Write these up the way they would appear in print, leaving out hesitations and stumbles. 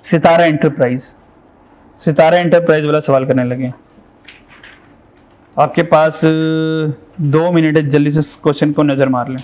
सितारा enterprise वाला सवाल करने लगे। आपके पास 2 मिनट है, जल्दी से क्वेश्चन को नजर मार लें।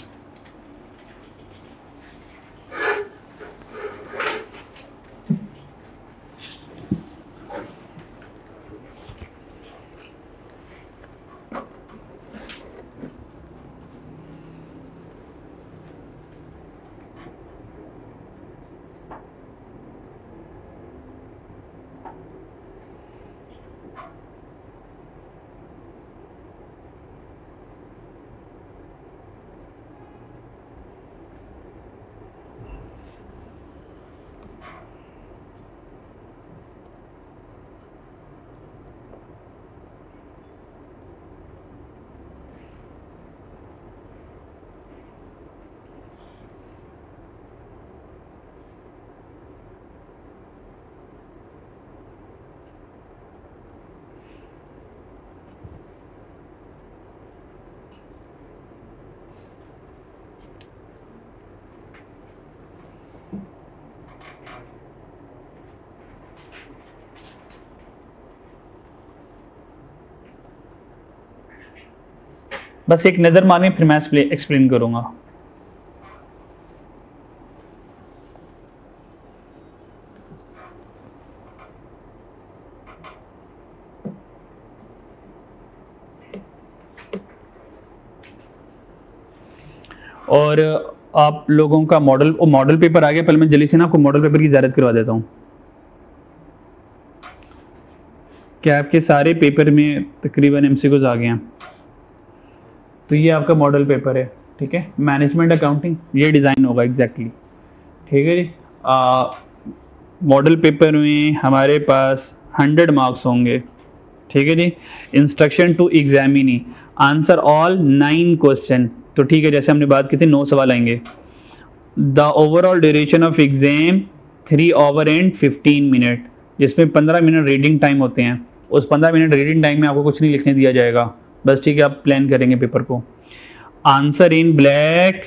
बस एक नजर मारनी, फिर मैं एक्सप्लेन करूंगा। और आप लोगों का मॉडल पेपर आ गया। पहले मैं जल्दी से ना आपको मॉडल पेपर की ज़ियारत करवा देता हूँ। क्या आपके सारे पेपर में तकरीबन एमसीक्यूज आ गए हैं? तो ये आपका मॉडल पेपर है, ठीक है। मैनेजमेंट अकाउंटिंग ये डिज़ाइन होगा एग्जैक्टली, ठीक है जी। मॉडल पेपर में हमारे पास 100 मार्क्स होंगे, ठीक है जी। Instruction to examinee, answer all 9 question. तो ठीक है, जैसे हमने बात की थी 9 सवाल आएंगे। The overall duration of exam 3 our and 15 minute, जिसमें 15 मिनट रीडिंग टाइम होते हैं। उस 15 मिनट रीडिंग टाइम में आपको कुछ नहीं लिखने दिया जाएगा, बस ठीक है आप प्लान करेंगे पेपर को। Answer in black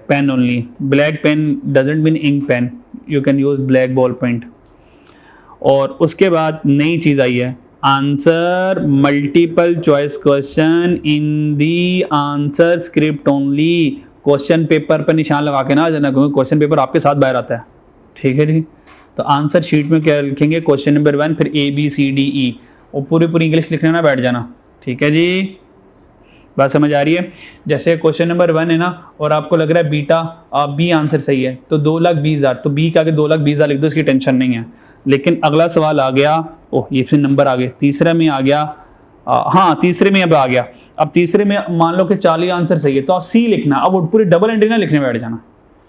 pen only, black pen doesn't mean ink pen, you can use black ball paint. और उसके बाद नई चीज़ आई है, answer multiple choice question in the answer script only. Question paper पर निशान लगा के ना आ जाना, क्योंकि क्वेश्चन पेपर आपके साथ बाहर आता है, ठीक है जी। तो आंसर शीट में क्या लिखेंगे, क्वेश्चन नंबर 1, फिर ABCDE, और पूरी इंग्लिश लिखने ना बैठ जाना, ठीक है जी। बात समझ आ रही है? जैसे क्वेश्चन नंबर 1 है ना, और आपको लग रहा है बीटा बी आंसर सही है, तो 2,20,000, तो बी के आगे 2,20,000 लिख दो, इसकी टेंशन नहीं है। लेकिन अगला सवाल आ गया, ओह ये फिर नंबर आ गए, तीसरे में आ गया, हाँ तीसरे में अब आ गया। अब तीसरे में मान लो कि 40 आंसर सही है, तो आप सी लिखना, अब पूरी डबल एंट्री ना लिखने बैठ जाना।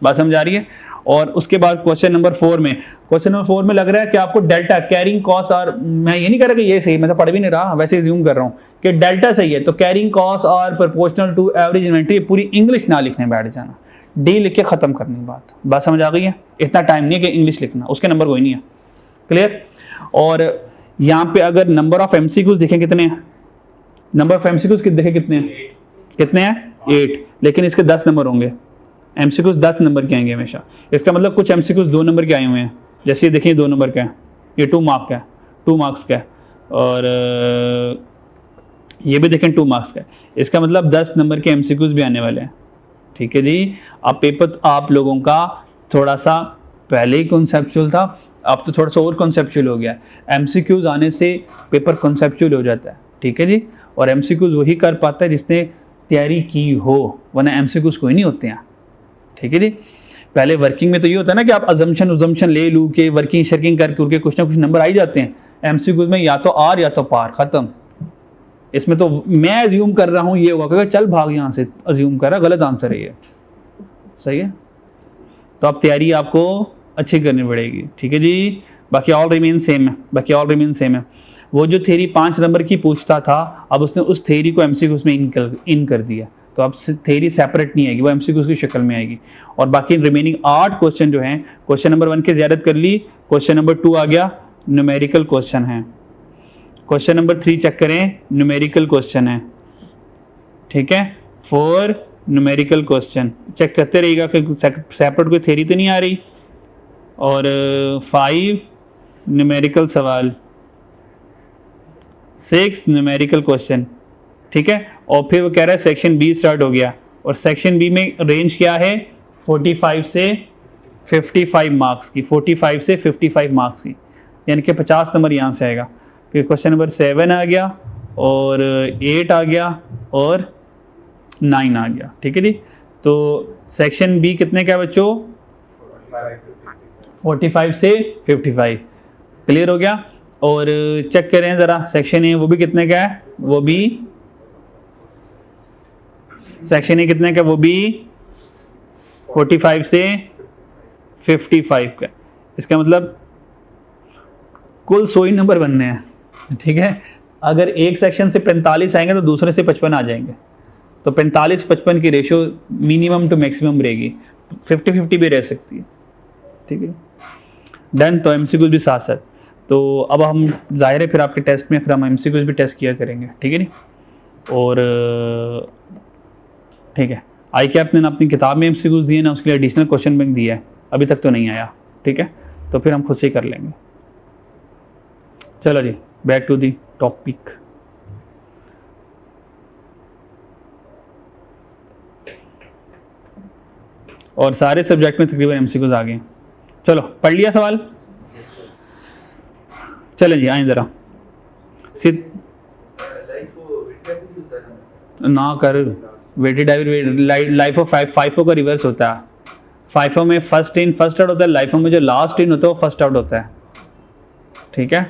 बात समझ आ रही है? और उसके बाद क्वेश्चन नंबर 4 में लग रहा है कि आपको डेल्टा कैरिंग कॉस्ट, और मैं ये नहीं कह रहा कि ये सही, मैं तो पढ़ भी नहीं रहा, वैसे एज्यूम कर रहा हूँ कि डेल्टा सही है, तो कैरिंग कॉस्ट और प्रोपोर्शनल टू एवरेज इन्वेंट्री पूरी इंग्लिश ना लिखने बैठ जाना, डी लिख के खत्म करनी बात समझ आ गई है? इतना टाइम नहीं है कि इंग्लिश लिखना, उसके नंबर कोई नहीं है, क्लियर। और यहाँ पे अगर नंबर ऑफ एमसीक्यूज देखें कितने हैं, नंबर ऑफ एमसीक्यूज देखें कितने हैं 8, लेकिन इसके 10 नंबर होंगे। एमसीक्यूज 10 नंबर के आएंगे हमेशा। इसका मतलब कुछ एमसीक्यूज 2 नंबर के आए हुए हैं, जैसे ये देखिए 2 नंबर का है, ये 2 मार्क्स का है, और ये भी देखें 2 मार्क्स का है। इसका मतलब 10 नंबर के एमसीक्यूज भी आने वाले हैं, ठीक है जी। अब पेपर आप लोगों का थोड़ा सा पहले ही कॉन्सेप्चुअल था, अब तो थोड़ा सा और कॉन्सेप्चुअल हो गया। एमसीक्यूज आने से पेपर कॉन्सेप्चुअल हो जाता है, ठीक है जी। और एमसीक्यूज वही कर पाता है जिसने तैयारी की हो, वरना एमसीक्यूज कोई नहीं होते हैं, ठीक है जी। पहले वर्किंग में तो ये होता है ना कि आप अजम्पशन ले लू के वर्किंग शर्किंग करके कुछ ना कुछ नंबर आ ही जाते हैं। एमसीक्यूज में या तो आर या तो पार, खत्म। इसमें तो मैं अज्यूम कर रहा हूँ ये होगा, क्योंकि चल भाग यहाँ से, अज्यूम कर रहा, गलत आंसर है ये, सही है। तो अब तैयारी आपको अच्छी करनी पड़ेगी, ठीक है जी। बाकी ऑल रिमेन सेम है। वो जो थ्योरी 5 नंबर की पूछता था, अब उसने उस थ्योरी को एमसीक्यूज में इन कर दिया, तो अब थ्योरी सेपरेट नहीं आएगी, वो एमसीक्यूज की शक्ल में आएगी। और बाकी रिमेनिंग 8 क्वेश्चन जो हैं, क्वेश्चन नंबर 1 की ज़ियारत कर ली, क्वेश्चन नंबर 2 आ गया, न्यूमेरिकल क्वेश्चन है। क्वेश्चन नंबर 3 चेक करें, न्यूमेरिकल क्वेश्चन है, ठीक है। 4 न्यूमेरिकल क्वेश्चन चेक करते रहिएगा कि सेपरेट कोई थ्योरी तो नहीं आ रही। और 5 न्यूमेरिकल सवाल, 6 न्यूमेरिकल क्वेश्चन, ठीक है। और फिर वो कह रहा है सेक्शन बी स्टार्ट हो गया, और सेक्शन बी में रेंज क्या है 45 से 55 मार्क्स की, 45 से 55 मार्क्स की, यानी कि 50 नंबर यहाँ से आएगा। फिर क्वेश्चन नंबर 7 आ गया, और 8 आ गया, और 9 आ गया, ठीक है जी। तो सेक्शन बी कितने का है बच्चों, 45 से 55, क्लियर हो गया। और चेक करें ज़रा सेक्शन ए, वो भी कितने का है, वो भी सेक्शन ए कितने का, वो भी 45 से 55 का। इसका मतलब कुल 100 ही नंबर बनने हैं, ठीक है। अगर एक सेक्शन से 45 आएंगे तो दूसरे से 55 आ जाएंगे, तो 45-55 की रेशियो मिनिमम टू मैक्सिमम रहेगी, 50-50 भी रह सकती है, ठीक है। डन। तो एमसीक्यूज भी साथ साथ। तो अब हम जाहिर है फिर आपके टेस्ट में फिर हम एमसीक्यूज भी टेस्ट किया करेंगे, ठीक है नी। और ठीक है, आई कैप ने अपनी किताब में एमसीक्यूज दिए ना, उसके लिए एडिशनल क्वेश्चन बैंक दिया है, अभी तक तो नहीं आया, ठीक है। तो फिर हम खुद से ही कर लेंगे। चलो जी, बैक टू दी टॉपिक। और सारे सब्जेक्ट में तकरीबन एमसीक्यूज आ गए। चलो पढ़ लिया सवाल, चलें जी आए ज़रा ना कर वेटेड लाइफ ऑफ फाइफो का रिवर्स होता है। फाइफो में फर्स्ट इन फर्स्ट आउट होता है, लाइफो में जो लास्ट इन होता है वो फर्स्ट आउट होता है, ठीक है।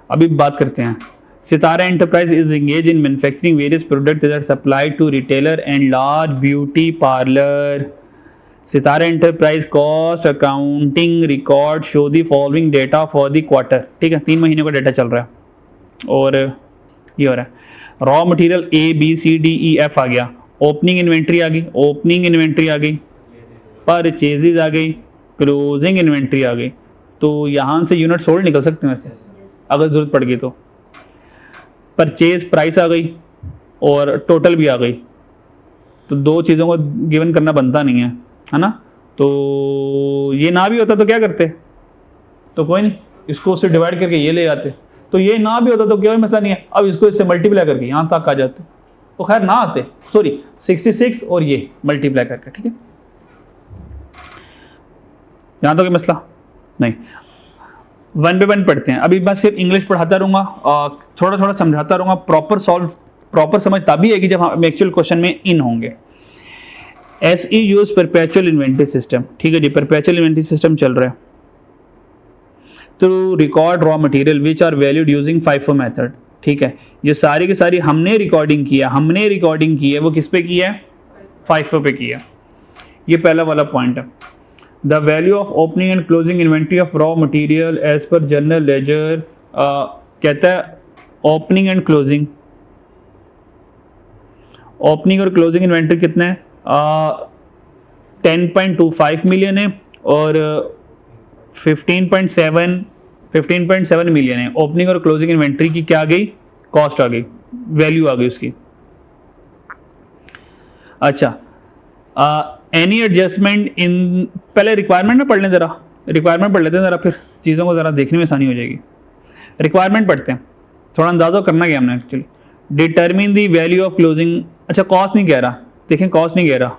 अभी बात करते हैं। Sitara enterprise is engage in manufacturing various product that are supplied to retailer and large beauty parlour. Sitara enterprise cost accounting record show the following data for the quarter, ठीक है। 3 महीने का डेटा चल रहा है, और ये हो रहा है। Raw material A B C D E F आ गया, ओपनिंग इन्वेंट्री आ गई, ओपनिंग इन्वेंट्री आ गई, परचेजेज आ गई, क्लोजिंग इन्वेंट्री आ गई। तो यहाँ से यूनिट सोल्ड निकल सकते हैं वैसे अगर ज़रूरत पड़ गई तो। परचेज प्राइस आ गई और टोटल भी आ गई, तो 2 चीज़ों को गिवन करना बनता नहीं है ना। तो ये ना भी होता तो क्या करते, तो कोई नहीं, इसको उससे डिवाइड करके ये ले आते। तो ये ना भी होता तो कोई मसला नहीं है, अब इसको इससे मल्टीप्लाई करके यहाँ तक आ जाते, तो खैर ना आते, सॉरी 66 और ये मल्टीप्लाई करके, ठीक है। यहाँ तो कोई मसला नहीं। 1 by 1 पढ़ते हैं। अभी मैं सिर्फ इंग्लिश पढ़ाता रहूँगा, थोड़ा थोड़ा समझाता रहूँगा। प्रॉपर समझ तभी आएगी जब हम एक्चुअल क्वेश्चन में इन होंगे। SE use perpetual inventory system, ठीक है जी। परपेचुअल इन्वेंटरी सिस्टम चल रहा है to record raw material which are valued using FIFO method, ठीक है। ये सारी की सारी हमने रिकॉर्डिंग की है, वो किस पे की है, FIFO पे की है। ये पहला वाला पॉइंट है। The value of opening and closing inventory of raw material as per general ledger, कहता है ओपनिंग एंड क्लोजिंग, ओपनिंग और क्लोजिंग इन्वेंट्री कितना है, 10.25 मिलियन है, और 15.7 मिलियन है। ओपनिंग और क्लोजिंग इन्वेंट्री की क्या आ गई, कॉस्ट आ गई, वैल्यू आ गई उसकी। अच्छा, एनी एडजस्टमेंट इन, पहले रिक्वायरमेंट में पढ़ लें ज़रा, रिक्वायरमेंट पढ़ लेते हैं ज़रा, फिर चीज़ों को ज़रा देखने में आसानी हो जाएगी। रिक्वायरमेंट पढ़ते हैं, थोड़ा अंदाज़ा करना क्या हमने actually. Determine the value of closing, अच्छा कॉस्ट नहीं कह रहा, देखें कॉस्ट नहीं कह रहा,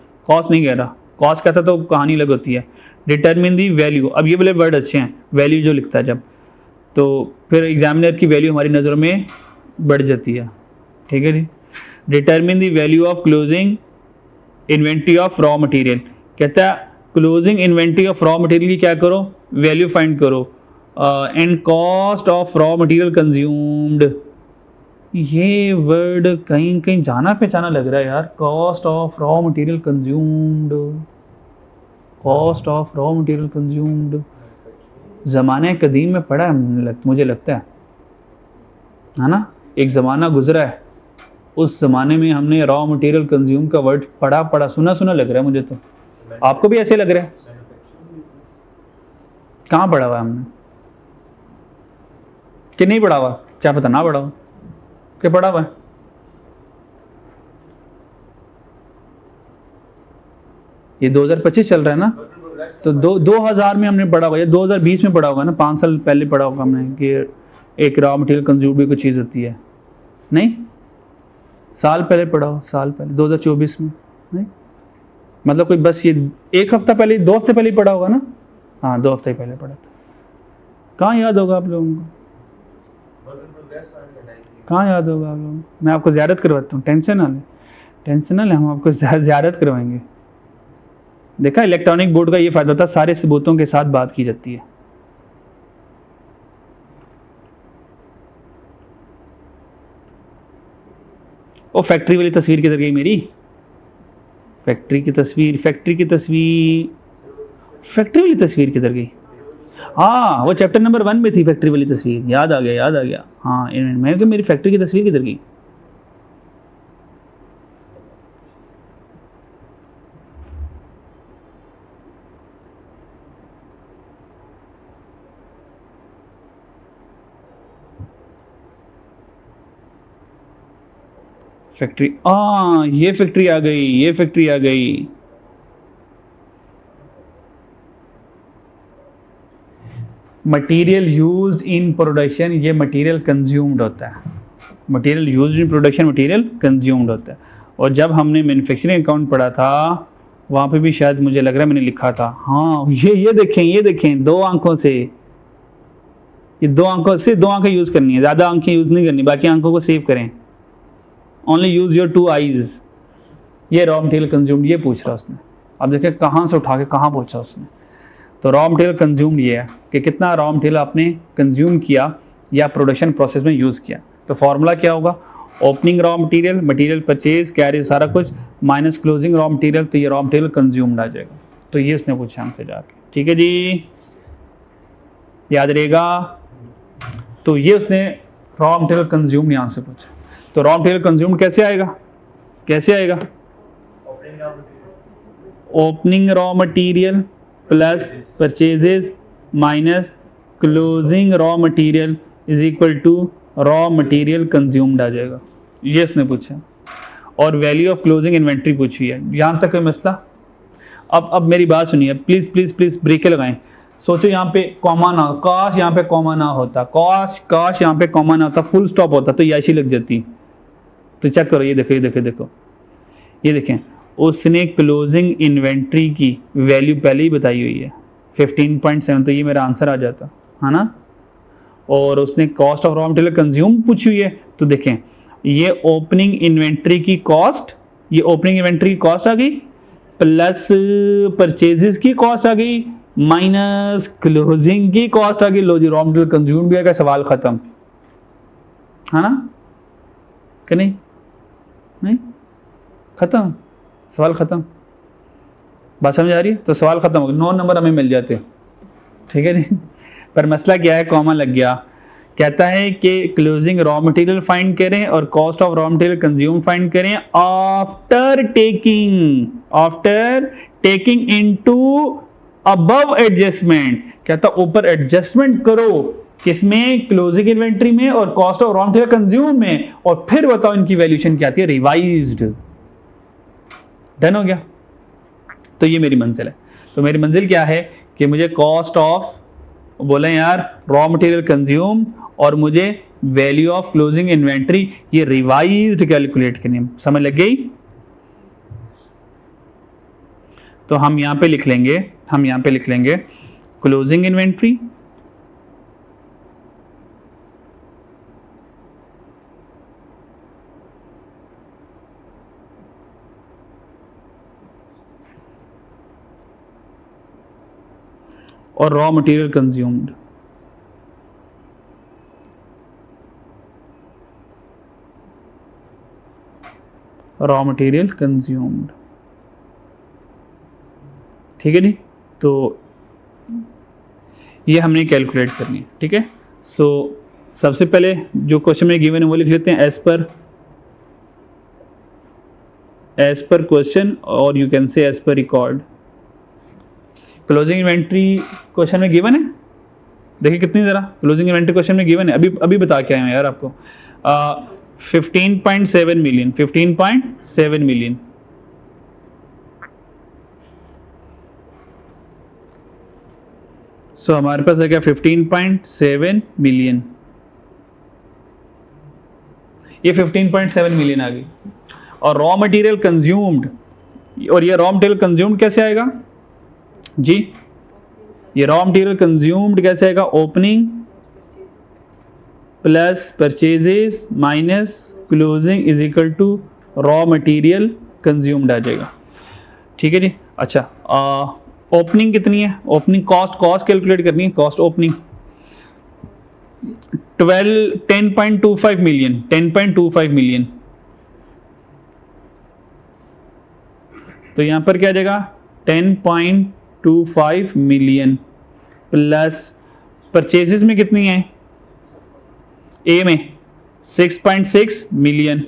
कॉस्ट कहता तो कहानी अलग होती है। डिटर्मिन दी वैल्यू, अब ये वाले वर्ड अच्छे हैं, वैल्यू जो लिखता है जब, तो फिर एग्जामिनर की वैल्यू हमारी नज़रों में बढ़ जाती है, ठीक है जी। Determine the value of closing inventory of raw material, कहता है closing inventory of raw material की क्या करो, वैल्यू फाइंड करो, and cost of raw material consumed. ये वर्ड कहीं कहीं जाना पहचाना लग रहा है यार, cost of raw material consumed, cost of raw material consumed, ज़माने कदीम में पढ़ा है मुझे लगता है ना। एक ज़माना गुजरा है, उस ज़माने में हमने रॉ मटेरियल कंज्यूम का वर्ड पढ़ा सुना लग रहा है मुझे। तो आपको भी ऐसे लग रहा है? कहाँ पढ़ा हुआ है हमने, कि नहीं पढ़ा हुआ, क्या पता ना पढ़ा हुआ, क्या पढ़ा हुआ है? ये 2025 चल रहा है ना, तो 2000 में हमने पढ़ा होगा या 2020 में पढ़ा होगा ना, 5 साल पहले पढ़ा होगा हमने कि एक रॉ मटेरियल कंज्यूम भी कोई चीज़ होती है। नहीं, साल पहले पढ़ा हो, साल पहले 2024 में नहीं, मतलब कोई बस ये एक हफ्ता पहले, 2 हफ्ते पहले ही पढ़ा होगा ना। हाँ 2 हफ्ते पहले पढ़ा था। कहाँ याद होगा आप लोगों को, कहाँ याद होगा आप लोगों को। मैं आपको ज़ियारत करवाता हूँ, टेंशन ना ले, हम आपको ज़ियारत करवाएंगे। देखा, इलेक्ट्रॉनिक बोर्ड का ये फ़ायदा होता है, सारे सबूतों के साथ बात की जाती है। ओ फैक्ट्री वाली तस्वीर किधर गई मेरी, फैक्ट्री की तस्वीर वाली तस्वीर किधर गई। हाँ वो चैप्टर नंबर 1 में थी फैक्ट्री वाली तस्वीर, याद आ गया। हाँ मैं कि मेरी फैक्ट्री की तस्वीर किधर गई। फैक्ट्री, हाँ ये फैक्ट्री आ गई। मटेरियल यूज्ड इन प्रोडक्शन, ये मटेरियल कंज्यूम्ड होता है। Material used in production, material consumed होता है। और जब हमने मैन्युफैक्चरिंग अकाउंट पढ़ा था वहाँ पे भी शायद मुझे लग रहा है मैंने लिखा था। हाँ ये देखें 2 आंखों से, ये 2 आंखों से 2 आंखें यूज़ करनी है, ज़्यादा आंखें यूज़ नहीं करनी, बाकी आंखों को सेव करें। Only use your 2 eyes. ये रॉ मटेरियल कंज्यूम्ड, ये पूछ रहा उसने। अब देखिए कहाँ से उठा के कहाँ पहुँचा उसने। तो रॉ मटेरियल कंज्यूम्ड ये है कि कितना रॉ मटेरियल आपने कंज्यूम किया या प्रोडक्शन प्रोसेस में यूज़ किया। तो फॉर्मूला क्या होगा, opening raw material, material purchase, carry सारा कुछ, माइनस क्लोजिंग रॉ मटेरियल, तो ये रॉ मटेरियल कंज्यूम्ड आ जाएगा। तो ये उसने पूछा हमसे जाके, ठीक है जी, याद रहेगा। तो ये उसने रॉ मटेरियल कंज्यूम्ड यहाँ से पूछा। तो रॉ मटेरियल कंज्यूम्ड कैसे आएगा, opening raw material plus purchases minus closing raw material is equal to raw material consumed आ जाएगा। ये इसने पूछा। और वैल्यू ऑफ क्लोजिंग इन्वेंट्री पूछी है। यहाँ तक कोई मसला। अब मेरी बात सुनिए, प्लीज़ ब्रेक लगाएं। सोचो यहाँ पे कॉमा ना, काश यहाँ पे कॉमा ना होता, काश यहाँ पे कॉमा ना होता, फुल स्टॉप होता तो याशी लग जाती। तो चेक करो, ये देखें उसने क्लोजिंग इन्वेंट्री की वैल्यू पहले ही बताई हुई है 15.7, तो ये मेरा आंसर आ जाता है ना। और उसने cost of raw material consume पूछी हुई है, तो देखें ये ओपनिंग इन्वेंट्री की कॉस्ट, आ गई प्लस परचेजेस की कॉस्ट आ गई माइनस क्लोजिंग की कॉस्ट आ गई। लो जी, रॉ मटेरियल कंज्यूम भी आएगा, सवाल खत्म, है ना कि नहीं खत्म, सवाल खत्म। बात समझ आ रही है। तो सवाल खत्म हो गया, 9 नंबर हमें मिल जाते, ठीक है जी। पर मसला क्या है, कॉमा लग गया। कहता है कि क्लोजिंग रॉ मटेरियल फाइंड करें और cost of raw material consume find करें after taking into above adjustment. कहता ऊपर एडजस्टमेंट करो, किसमें, क्लोजिंग इन्वेंट्री में और cost of raw material consume में, और फिर बताओ इनकी वैल्यूएशन क्या आती है, रिवाइज्ड। डन हो गया। तो ये मेरी मंजिल है। तो मेरी मंजिल क्या है कि मुझे कॉस्ट ऑफ, बोले यार, रॉ मटेरियल कंज्यूम और मुझे वैल्यू ऑफ क्लोजिंग इन्वेंट्री, ये रिवाइज्ड कैलकुलेट करनी है। समझ लग गई। तो हम यहां पे लिख लेंगे क्लोजिंग इन्वेंट्री और रॉ मटेरियल कंज्यूम्ड। ठीक है जी। तो ये हमने कैलकुलेट करनी है, ठीक है। सो सबसे पहले जो क्वेश्चन में गिवन है वो लिख लेते हैं एज पर क्वेश्चन, और you can say as per record. Closing inventory question में गिवन है, देखिए कितनी ज़रा क्लोजिंग इन्वेंट्री क्वेश्चन में गिवन है, अभी बता के आए हैं यार आपको। 15.7 मिलियन सो हमारे पास है क्या 15.7 मिलियन, ये 15.7 मिलियन आ गई। और रॉ मटेरियल कंज्यूम्ड, और ये रॉ मटेरियल कंज्यूम्ड कैसे आएगा जी, ये रॉ मटेरियल कंज्यूम्ड कैसे आएगा, opening plus purchases minus closing is equal to raw material consumed आ जाएगा। ठीक है जी। अच्छा, ओपनिंग कितनी है, ओपनिंग कॉस्ट कैलकुलेट करनी है, कॉस्ट ओपनिंग 10.25 मिलियन, 10.25 मिलियन। तो यहां पर क्या आ जाएगा 10.25 मिलियन प्लस परचेजेस में कितनी है, ए में 6.6 मिलियन,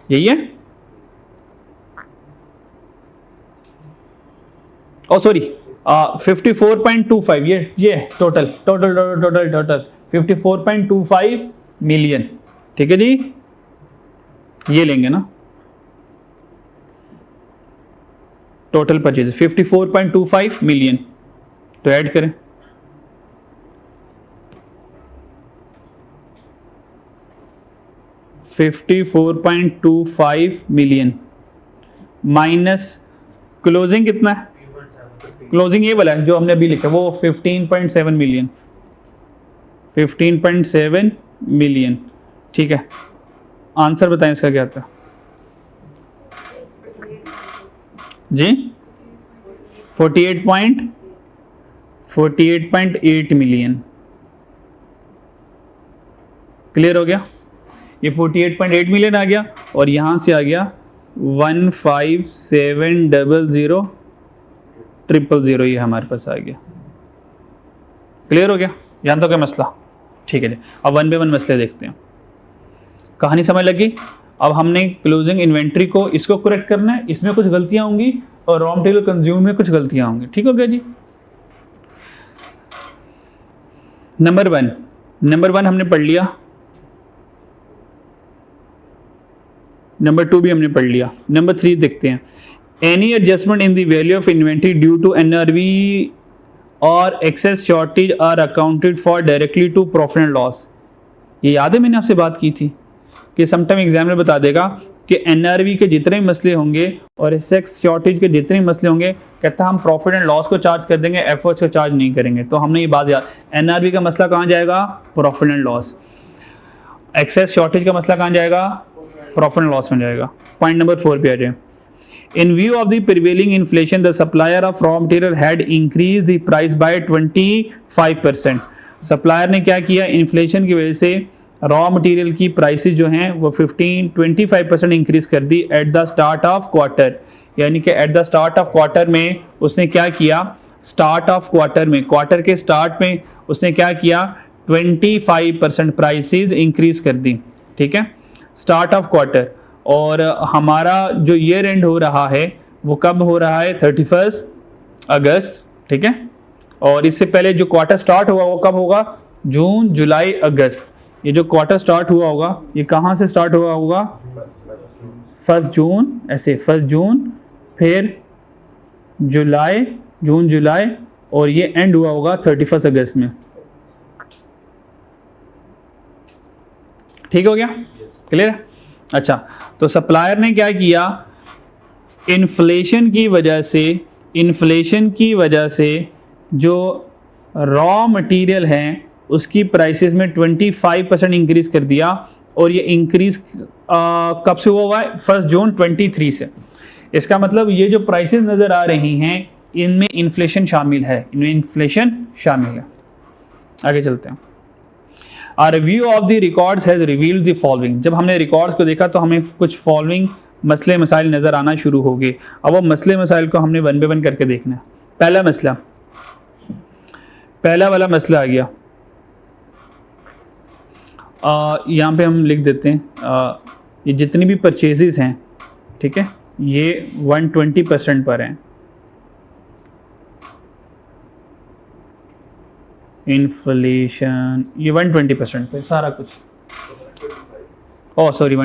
यही है। ओ सॉरी 54.25, ये टोटल 54.25 मिलियन। ठीक है जी, ये लेंगे ना टोटल परचेज 54.25 मिलियन, तो ऐड करें 54.25 मिलियन माइनस क्लोजिंग कितना है, क्लोजिंग ये वाला है जो हमने अभी लिखा वो 15.7 मिलियन, 15.7 मिलियन। ठीक है, आंसर बताएं इसका क्या था जी, 48.8 मिलियन। क्लियर हो गया, ये 48.8 मिलियन आ गया और यहां से आ गया 15700,000, ये हमारे पास आ गया। क्लियर हो गया, यहाँ तो क्या मसला। ठीक है जी, अब वन बाय वन मसले देखते हैं। कहानी समझ लगी। अब हमने क्लोजिंग इन्वेंट्री को इसको करेक्ट करना है, इसमें कुछ गलतियां होंगी और रॉ मटेरियल कंज्यूम में कुछ गलतियां होंगी। ठीक हो गया जी। नंबर वन हमने पढ़ लिया, नंबर 2 भी हमने पढ़ लिया। नंबर 3 देखते हैं, any adjustment in the value of inventory due to NRV और excess shortage are accounted for directly to profit and loss. ये याद है मैंने आपसे बात की थी कि समटाइम एग्जाम में बता देगा कि एनआरवी के जितने मसले होंगे और एक्सेस शॉर्टेज के जितने मसले होंगे, कहता हम प्रॉफिट एंड लॉस को चार्ज कर देंगे, एफर्ट्स को चार्ज नहीं करेंगे। तो हमने ये बात याद, एनआरवी का मसला कहाँ जाएगा, profit and loss. Excess shortage का मसला कहाँ जाएगा, प्रॉफिट एंड लॉस में जाएगा। पॉइंट नंबर 4 पे आ जाए। In view of the prevailing inflation, the supplier of raw material had increased the price by 25%. Supplier ने क्या किया, इन्फ्लेशन की वजह से रॉ मटेरियल की प्राइसेस जो हैं वो 25% इंक्रीज कर दी at the start of quarter. यानी कि at the start of quarter में उसने क्या किया, स्टार्ट ऑफ क्वार्टर में, क्वार्टर के स्टार्ट में उसने क्या किया, 25% प्राइसेस इंक्रीज कर दी। ठीक है, स्टार्ट ऑफ क्वार्टर। और हमारा जो ईयर एंड हो रहा है वो कब हो रहा है, 31 अगस्त। ठीक है, और इससे पहले जो क्वार्टर स्टार्ट हुआ वो कब होगा, जून जुलाई अगस्त। ये जो क्वार्टर स्टार्ट हुआ होगा ये कहाँ से स्टार्ट हुआ होगा, 1 जून, ऐसे 1 जून, फिर जुलाई, जून जुलाई, और ये एंड हुआ होगा 31 अगस्त में। ठीक हो गया, क्लियर। अच्छा, तो सप्लायर ने क्या किया, इन्फ्लेशन की वजह से जो रॉ मटेरियल हैं उसकी प्राइसेस में 25% इंक्रीज कर दिया। और ये इंक्रीज कब से हुआ है, 1 जून 23 से। इसका मतलब ये जो प्राइसेस नज़र आ रही हैं इनमें इन्फ्लेशन शामिल है, आगे चलते हैं। A review of the records has revealed the following. जब हमने रिकॉर्ड्स को देखा तो हमें कुछ फॉलोइंग मसले मसाइल नज़र आना शुरू हो गए। अब वो मसले मसाइल को हमने वन बाय वन करके देखना है। पहला वाला मसला आ गया, यहाँ पे हम लिख देते हैं, ये जितनी भी परचेजेस हैं, ठीक है, ये 120% पर हैं। इन्फ्लेशन ये 120% पे सारा कुछ, ओह सॉरी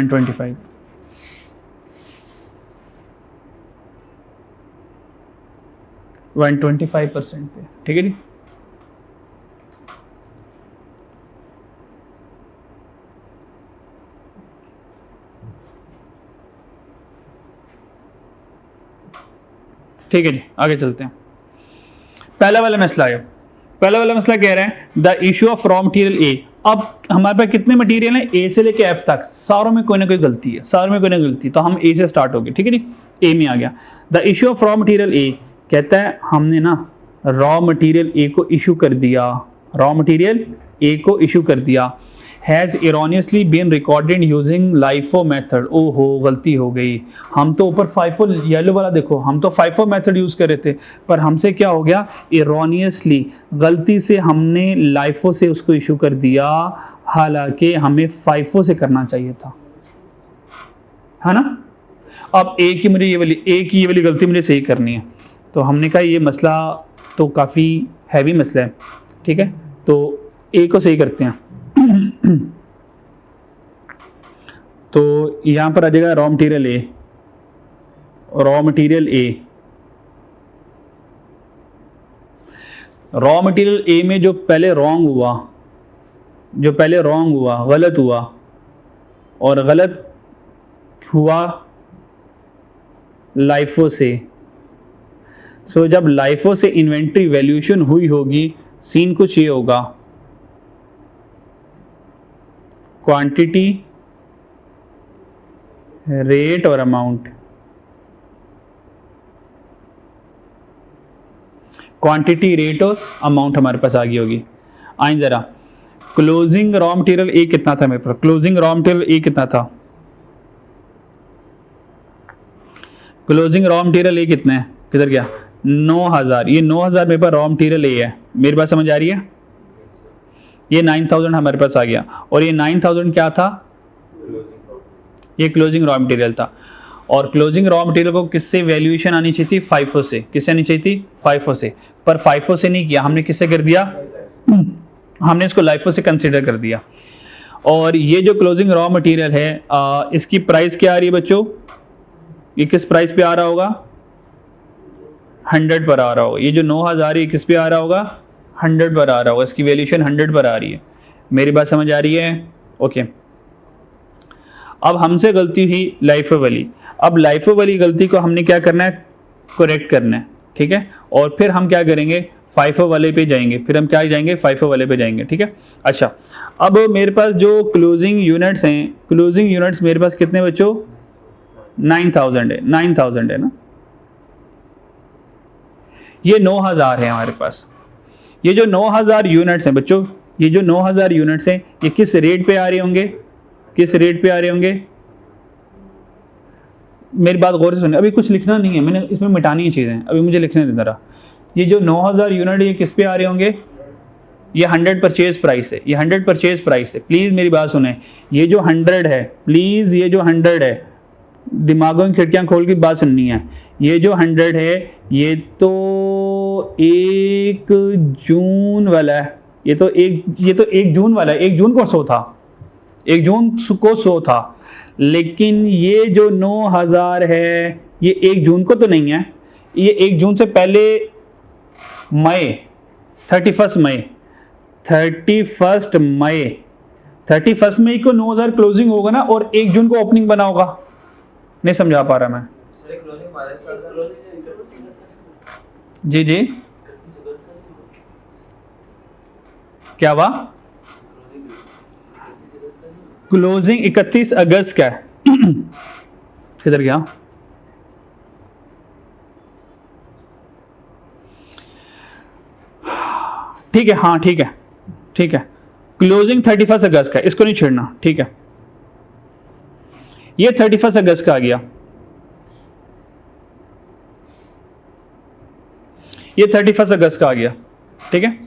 125% पे, ठीक है जी। ठीक है जी, आगे चलते हैं। पहला वाला मसला है, पहला वाला मसला कह रहा है the issue of raw material ए। अब हमारे पास कितने मटेरियल हैं, ए से लेके एफ तक, सारों में कोई ना कोई गलती है, सारों में कोई ना गलती, तो हम ए से स्टार्ट हो गए, ठीक है जी, ए में आ गया। The issue of raw material ए कहता है हमने ना रॉ मटेरियल ए को इशू कर दिया, रॉ मटेरियल ए को इशू कर दिया, has erroneously been recorded using LIFO method. ओहो गलती हो गई, हम तो ऊपर फाइफो येलो वाला देखो, हम तो फाइफो मेथड यूज़ कर रहे थे, पर हमसे क्या हो गया, इरोनियसली गलती से हमने लाइफो से उसको इशू कर दिया, हालांकि हमें फाइफो से करना चाहिए था, है ना। अब ए की मुझे ये वाली गलती मुझे सही करनी है, तो हमने कहा ये मसला तो काफ़ी हैवी मसला है, ठीक है, तो ए को सही करते हैं। तो यहां पर आ जाएगा रॉ मटेरियल ए, रॉ मटेरियल ए, रॉ मटेरियल ए में जो पहले रॉन्ग हुआ, जो पहले रॉन्ग हुआ, गलत हुआ, और गलत हुआ लाइफो से। सो जब लाइफो से इन्वेंट्री वैल्यूएशन हुई होगी, सीन कुछ ये होगा, क्वांटिटी, रेट और अमाउंट, क्वांटिटी, रेट और अमाउंट हमारे पास आ गई होगी। आइए जरा, क्लोजिंग रॉ मटेरियल ए कितना था मेरे पास, क्लोजिंग रॉ मटेरियल ए कितना था, क्लोजिंग रॉ मटेरियल ए कितना है, किधर गया, 9000। ये 9000 मेरे पास रॉ मटेरियल ए है, मेरे पास समझ आ रही है, ये 9000 हमारे पास आ गया, और ये 9000 क्या था, ये क्लोजिंग रॉ मटेरियल था। और क्लोजिंग रॉ मटेरियल को किससे वैल्यूएशन आनी चाहिए थी, फाइफो से, किससे आनी चाहिए थी, फाइफो से, पर फाइफो से नहीं किया हमने, किससे कर दिया, हमने इसको लाइफो से कंसिडर कर दिया। और ये जो क्लोजिंग रॉ मटेरियल है इसकी प्राइस क्या आ रही है बच्चों, ये किस प्राइस पे आ रहा होगा, 100 पर आ रहा होगा। ये जो 9000 है किस पे आ रहा होगा, 100 पर आ रहा होगा, इसकी वैल्यूएशन 100 पर आ रही है। मेरी बात समझ आ रही है, ओके। अब हमसे गलती हुई लाइफो वाली, अब लाइफो वाली गलती को हमने क्या करना है, करेक्ट करना है, ठीक है, और फिर हम क्या करेंगे, फाइफो वाले पे जाएंगे, फिर हम क्या जाएंगे, फाइफो वाले पे जाएंगे, ठीक है। अच्छा, अब मेरे पास जो क्लोजिंग यूनिट्स हैं, क्लोजिंग यूनिट्स मेरे पास कितने बच्चों, 9000 है, 9000 है ना, ये 9000 है हमारे पास। ये जो 9000 यूनिट्स हैं बच्चों, ये जो 9000 यूनिट्स हैं, ये किस रेट पे आ रहे होंगे, किस रेट पे आ रहे होंगे, मेरी बात गौर से सुनिए, अभी कुछ लिखना नहीं है, मैंने इसमें मिटानी है चीज़ें, अभी मुझे लिखने दे जरा। ये जो 9000 यूनिट ये किस पे आ रहे होंगे, ये 100 परचेज प्राइस है, ये 100 परचेज प्राइस है, प्लीज़ मेरी बात सुने, ये जो 100 है, प्लीज़ ये जो 100 है, दिमागों की खिड़कियां खोल के बात सुननी है, ये जो 100 है ये तो 1 जून वाला है, ये तो 1 जून वाला है, 1 जून को 100 था, 1 जून को 100 था, लेकिन ये जो 9000 है ये 1 जून को तो नहीं है, ये 1 जून से पहले मई, 31 मई, 31 मई को 9000 क्लोजिंग होगा ना, और 1 जून को ओपनिंग बना होगा, नहीं समझा पा रहा मैं, जी जी क्या हुआ, क्लोजिंग 31 अगस्त का है, किधर गया, ठीक है, हाँ ठीक है, ठीक है, क्लोजिंग 31 अगस्त का, इसको नहीं छेड़ना, ठीक है, ये 31 अगस्त का आ गया, ये 31 अगस्त का आ गया, ठीक है।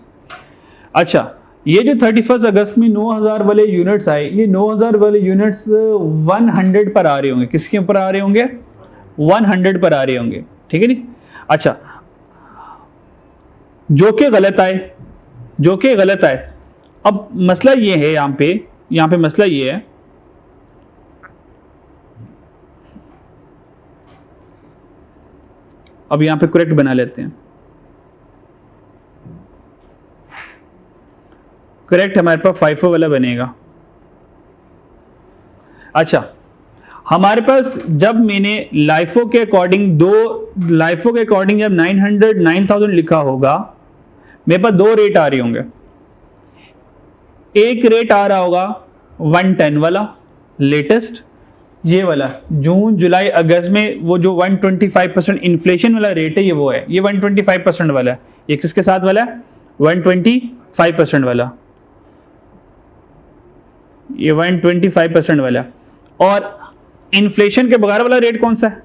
अच्छा, ये जो 31 अगस्त में 9000 वाले यूनिट्स आए, ये 9000 वाले यूनिट्स 100 पर आ रहे होंगे, किसके ऊपर आ रहे होंगे, 100 पर आ रहे होंगे, ठीक है नी। अच्छा, जो कि गलत आए, जो कि गलत आए, अब मसला ये है, यहाँ पे मसला ये है, अब यहाँ पे करेक्ट बना लेते हैं, करेक्ट, हमारे पास FIFO वाला बनेगा। अच्छा, हमारे पास जब मैंने लाइफो के अकॉर्डिंग जब 900 लिखा होगा, मेरे पास दो रेट आ रहे होंगे। एक रेट आ रहा होगा 110 वाला लेटेस्ट, ये वाला जून जुलाई अगस्त में वो जो 125% इन्फ्लेशन वाला रेट है, ये वो है, ये 125% वाला है। ये किसके साथ वाला है? 125% वाला, ये 125% वाला। और इन्फ्लेशन के बगैर वाला रेट कौन सा है?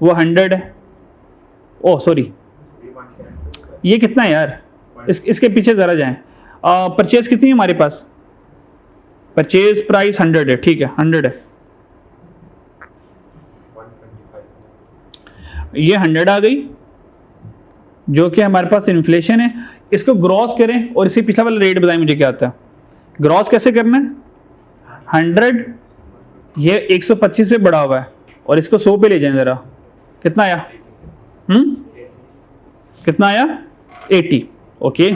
वो 100 है। ओह सॉरी, ये कितना है यार? इसके पीछे जरा जाएं। परचेज कितनी है हमारे पास? परचेज प्राइस 100 है, ठीक है 100 है। ये 100 आ गई, जो कि हमारे पास इन्फ्लेशन है। इसको ग्रॉस करें और इसी पिछला वाला रेट बताएं मुझे क्या आता है। ग्रॉस कैसे करना है? 100 ये 125 पे बढ़ा हुआ है और इसको 100 पे ले जाएं जरा, कितना आया? कितना आया? 80। ओके,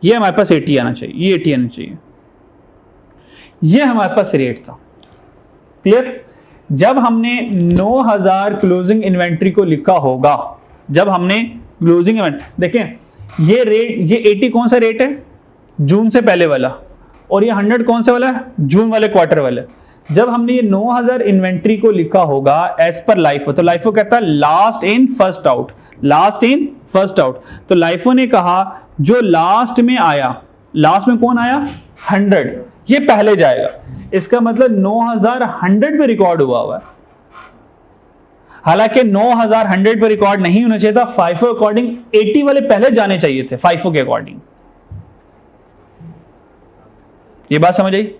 ये हमारे पास 80 आना चाहिए, ये 80 आना चाहिए। ये हमारे पास रेट था। क्लियर? जब हमने 9000 क्लोजिंग इन्वेंट्री को लिखा होगा, जब हमने क्लोजिंग इन्वेंट्री देखें, ये रेट, ये 80 कौन सा रेट है? जून से पहले वाला। और ये 100 कौन सा वाला है? जून वाले क्वार्टर वाला। जब हमने ये 9000 इन्वेंट्री को लिखा होगा एज पर लाइफो, तो लाइफो कहता है last in first out, last in first out. तो लाइफो ने कहा जो लास्ट में आया, लास्ट में कौन आया? 100, ये पहले जाएगा। इसका मतलब 9000 100 पे रिकॉर्ड हुआ है। हालांकि 9000 100 पे रिकॉर्ड नहीं होना चाहिए था, FIFO अकॉर्डिंग 80 वाले पहले जाने चाहिए थे, FIFO के अकॉर्डिंग। ये बात समझ आई?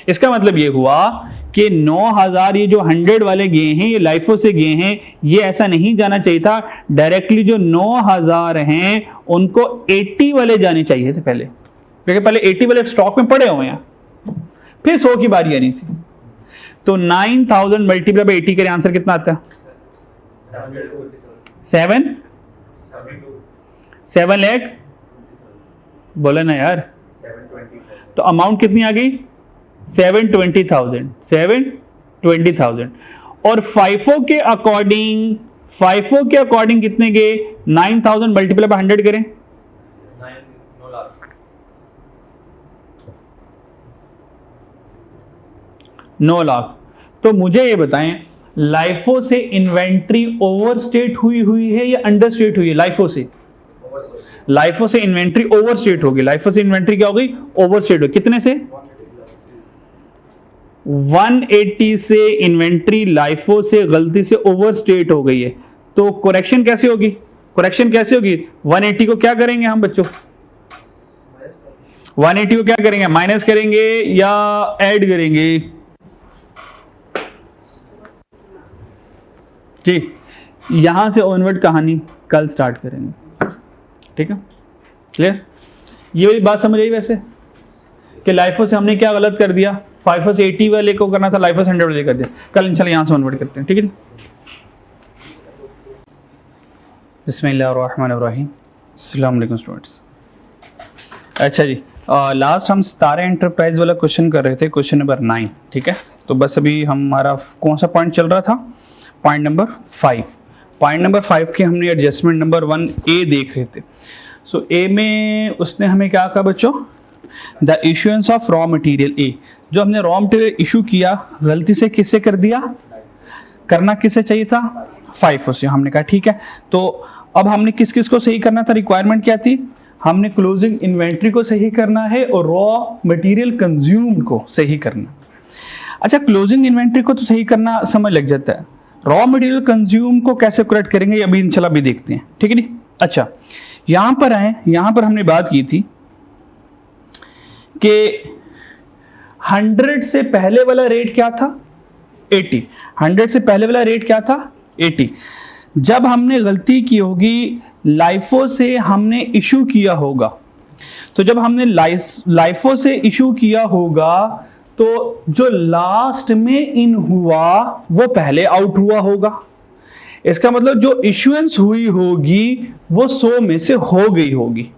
इसका मतलब ये हुआ कि 9000 ये जो 100 वाले गए हैं, ये लाइफो से गए हैं, ये ऐसा नहीं जाना चाहिए था। डायरेक्टली जो 9000 हैं उनको 80 वाले जाने चाहिए थे पहले, क्योंकि पहले 80 वाले स्टॉक में पड़े हुए हैं, फिर 100 की बारी आनी थी। तो 9000 मल्टीप्लाई बाय 80 करें, आंसर कितना आता है? 7 लाख। बोला ना यार। तो अमाउंट कितनी आ गई? 720,000। और FIFO के अकॉर्डिंग कितने गए? 9000 मल्टीप्लाई बाय 100 करें, 9 लाख। तो मुझे ये बताएं, लाइफो से इन्वेंट्री ओवरस्टेट हुई है या अंडरस्टेट हुई है? लाइफो से इन्वेंट्री ओवरस्टेट होगी। लाइफो से इन्वेंट्री क्या हो गई? ओवरस्टेट हो। कितने से? 180 से इन्वेंट्री लाइफो से गलती से ओवरस्टेट हो गई है। तो करेक्शन कैसे होगी? 180 को क्या करेंगे हम बच्चों? 180 को क्या करेंगे? माइनस करेंगे या ऐड करेंगे? जी, यहां से ऑनवर्ड कहानी कल स्टार्ट करेंगे, ठीक है? क्लियर? ये वाली बात समझ आई वैसे कि लाइफो से हमने क्या गलत कर दिया? FIFO से 80 वाले को करना था, लाइफो से 100 वाले कर दिया। कल इंशाल्लाह यहां से ऑनवर्ड करते हैं, ठीक है? बिस्मिल्लाहिर्रहमानिर्रहीम। अस्सलाम वालेकुम स्टूडेंट्स। अच्छा जी, लास्ट हम सितारा एंटरप्राइज वाला क्वेश्चन कर रहे थे, क्वेश्चन नंबर 9, ठीक है? तो बस अभी हमारा कौन सा पॉइंट चल रहा था? Point number 5। पॉइंट नंबर 5 के हमने एडजस्टमेंट नंबर 1A देख रहे थे। सो ए में उसने हमें क्या कहा बच्चों? The issuance of raw material ए। जो हमने रॉ मटेरियल इशू किया, गलती से किससे कर दिया? करना किससे चाहिए था? FIFO से। हमने कहा ठीक है। तो अब हमने किस किस को सही करना था? रिक्वायरमेंट क्या थी? हमने क्लोजिंग इन्वेंट्री को सही करना है और रॉ मटेरियल कंज्यूम्ड को सही करना। अच्छा, क्लोजिंग इन्वेंट्री को तो सही करना समझ लग जाता है, रॉ मटेरियल कंज्यूम को कैसे करेक्ट करेंगे अभी इंशाल्लाह भी देखते हैं, ठीक है नी? अच्छा, यहां पर आए, यहां पर हमने बात की थी कि 100 से पहले वाला रेट क्या था? 80। 100 से पहले वाला रेट क्या था? 80। जब हमने गलती की होगी, लाइफो से हमने इशू किया होगा, तो जब हमने लाइफो से इशू किया होगा तो जो लास्ट में इन हुआ वो पहले आउट हुआ होगा। इसका मतलब जो इशुएंस हुई होगी वो 100 में से हो गई होगी।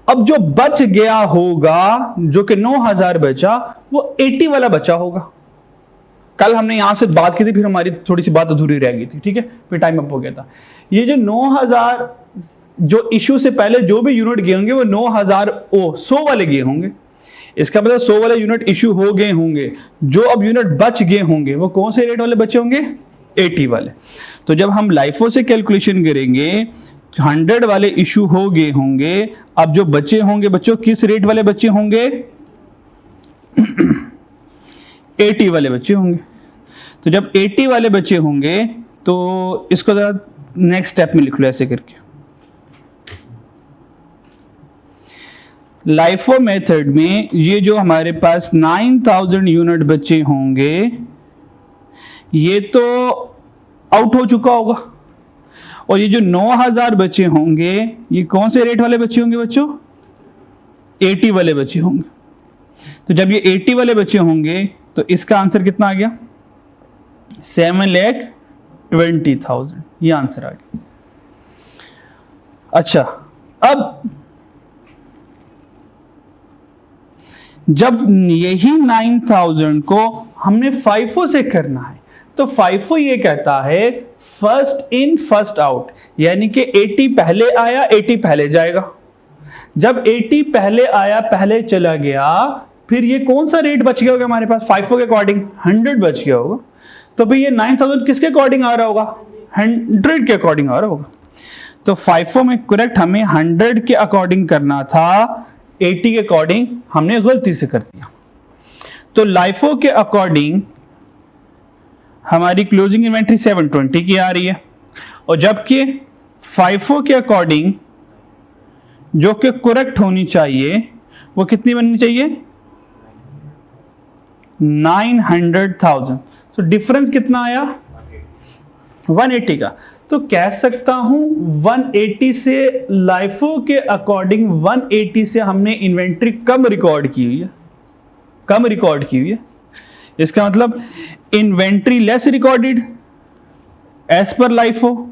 अब जो बच गया होगा, जो कि 9000 बचा, वो 80 वाला बचा होगा। कल हमने यहां से बात की थी, फिर हमारी थोड़ी सी बात अधूरी रह गई थी, ठीक है, फिर टाइम अप हो गया था। ये जो 9000 जो इश्यू से पहले जो भी यूनिट गए होंगे वो 100 वाले गए होंगे। इसका मतलब 100 वाले यूनिट इश्यू हो गए होंगे। जो अब यूनिट बच गए होंगे वो कौन से रेट वाले बचे होंगे? 80 वाले। तो जब हम लाइफो से कैलकुलेशन करेंगे, 100 वाले इश्यू हो गए होंगे, अब जो बचे होंगे बच्चों किस रेट वाले बचे होंगे? 80 वाले बचे होंगे। तो जब 80 वाले बचे होंगे तो इसको जरा नेक्स्ट स्टेप में लिख लो ऐसे करके। लाइफो मेथड में ये जो हमारे पास 9000 यूनिट बचे होंगे, ये तो आउट हो चुका होगा, और ये जो 9000 बचे होंगे ये कौन से रेट वाले बचे होंगे बच्चों? 80 वाले बचे होंगे। तो जब ये 80 वाले बचे होंगे तो इसका आंसर कितना आ गया? 7,20,000, ये आंसर आ गया। अच्छा, अब जब यही 9000 को हमने FIFO से करना है, तो FIFO ये कहता है फर्स्ट इन फर्स्ट आउट, यानी कि 80 पहले आया 80 पहले जाएगा। जब 80 पहले आया पहले चला गया, फिर ये कौन सा रेट बच गया होगा हमारे पास? FIFO के अकॉर्डिंग 100 बच गया होगा। तो भाई ये 9000 किसके अकॉर्डिंग आ रहा होगा? 100 के अकॉर्डिंग आ रहा होगा। तो FIFO में करेक्ट हमें 100 के अकॉर्डिंग करना था, 80 के अकॉर्डिंग हमने गलती से कर दिया। तो लाइफो के अकॉर्डिंग हमारी क्लोजिंग इन्वेंट्री 720 की आ रही है, और जबकि FIFO के अकॉर्डिंग जो कि करेक्ट होनी चाहिए वो कितनी बननी चाहिए? 900,000। तो डिफरेंस कितना आया? 180 का। तो कह सकता हूं 180 से लाइफो के अकॉर्डिंग 180 से हमने इन्वेंट्री कम रिकॉर्ड की हुई है, कम रिकॉर्ड की हुई है। इसका मतलब inventory less recorded as per LIFO.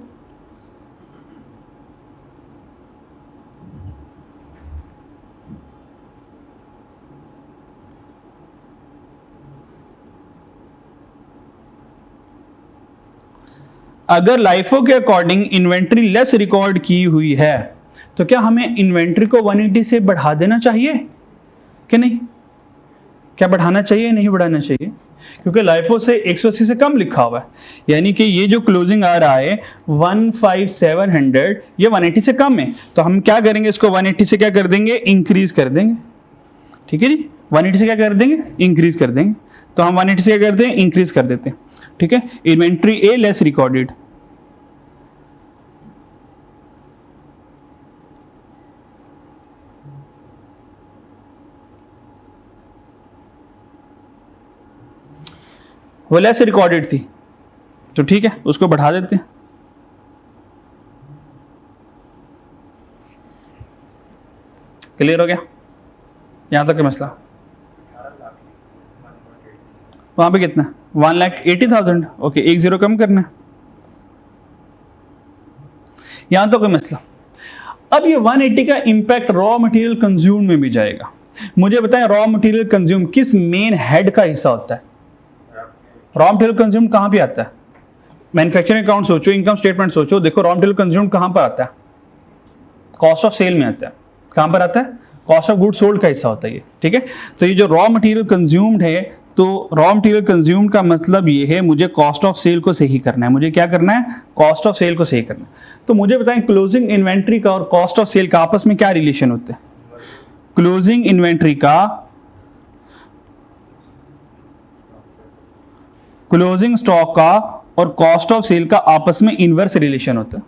अगर लाइफो के अकॉर्डिंग इन्वेंट्री लेस रिकॉर्ड की हुई है तो क्या हमें इन्वेंट्री को 180 से बढ़ा देना चाहिए कि नहीं? क्या बढ़ाना चाहिए नहीं बढ़ाना चाहिए? क्योंकि लाइफो से 180 से कम लिखा हुआ है, यानी कि ये जो क्लोजिंग आ रहा है 15700, ये 180 से कम है। तो हम क्या करेंगे? इसको 180 से क्या कर देंगे? इंक्रीज कर देंगे। ठीक है जी, 180 से क्या कर देंगे? इंक्रीज कर देंगे। तो हम 180 से क्या करते हैं? इंक्रीज कर देते हैं। ठीक है, इन्वेंट्री ए लेस रिकॉर्डेड। वो लेस रिकॉर्डेड थी, तो ठीक है उसको बढ़ा देते हैं। क्लियर हो गया यहां तक का मसला? वहां पे कितना? 1,80,000। ओके, 1 0 कम करना है, यहां तो कोई मसला। अब ये 180 का इंपैक्ट रॉ मटेरियल कंज्यूम में भी जाएगा। मुझे बताएं रॉ मटेरियल कंज्यूम किस मेन हेड का हिस्सा होता है? रॉ मटेरियल कंज्यूम कहां पे आता है? मैन्युफैक्चरिंग अकाउंट सोचो, इनकम स्टेटमेंट सोचो, देखो रॉ मटेरियल कंज्यूम कहां पर आता है? कॉस्ट ऑफ सेल में आता है। कहां पर आता है? कॉस्ट ऑफ गुड सोल्ड का हिस्सा होता है ये। ठीक है, तो ये जो रॉ मटेरियल कंज्यूम्ड है, तो रॉ मटेरियल कंज्यूम का मतलब ये है मुझे कॉस्ट ऑफ सेल को सही करना है। मुझे क्या करना है? कॉस्ट ऑफ सेल को सही करना है। तो मुझे बताएं क्लोजिंग इन्वेंट्री का और कॉस्ट ऑफ सेल का आपस में क्या रिलेशन होता है? क्लोजिंग इन्वेंट्री का क्लोजिंग स्टॉक का और कॉस्ट ऑफ सेल का आपस में इनवर्स रिलेशन होता है,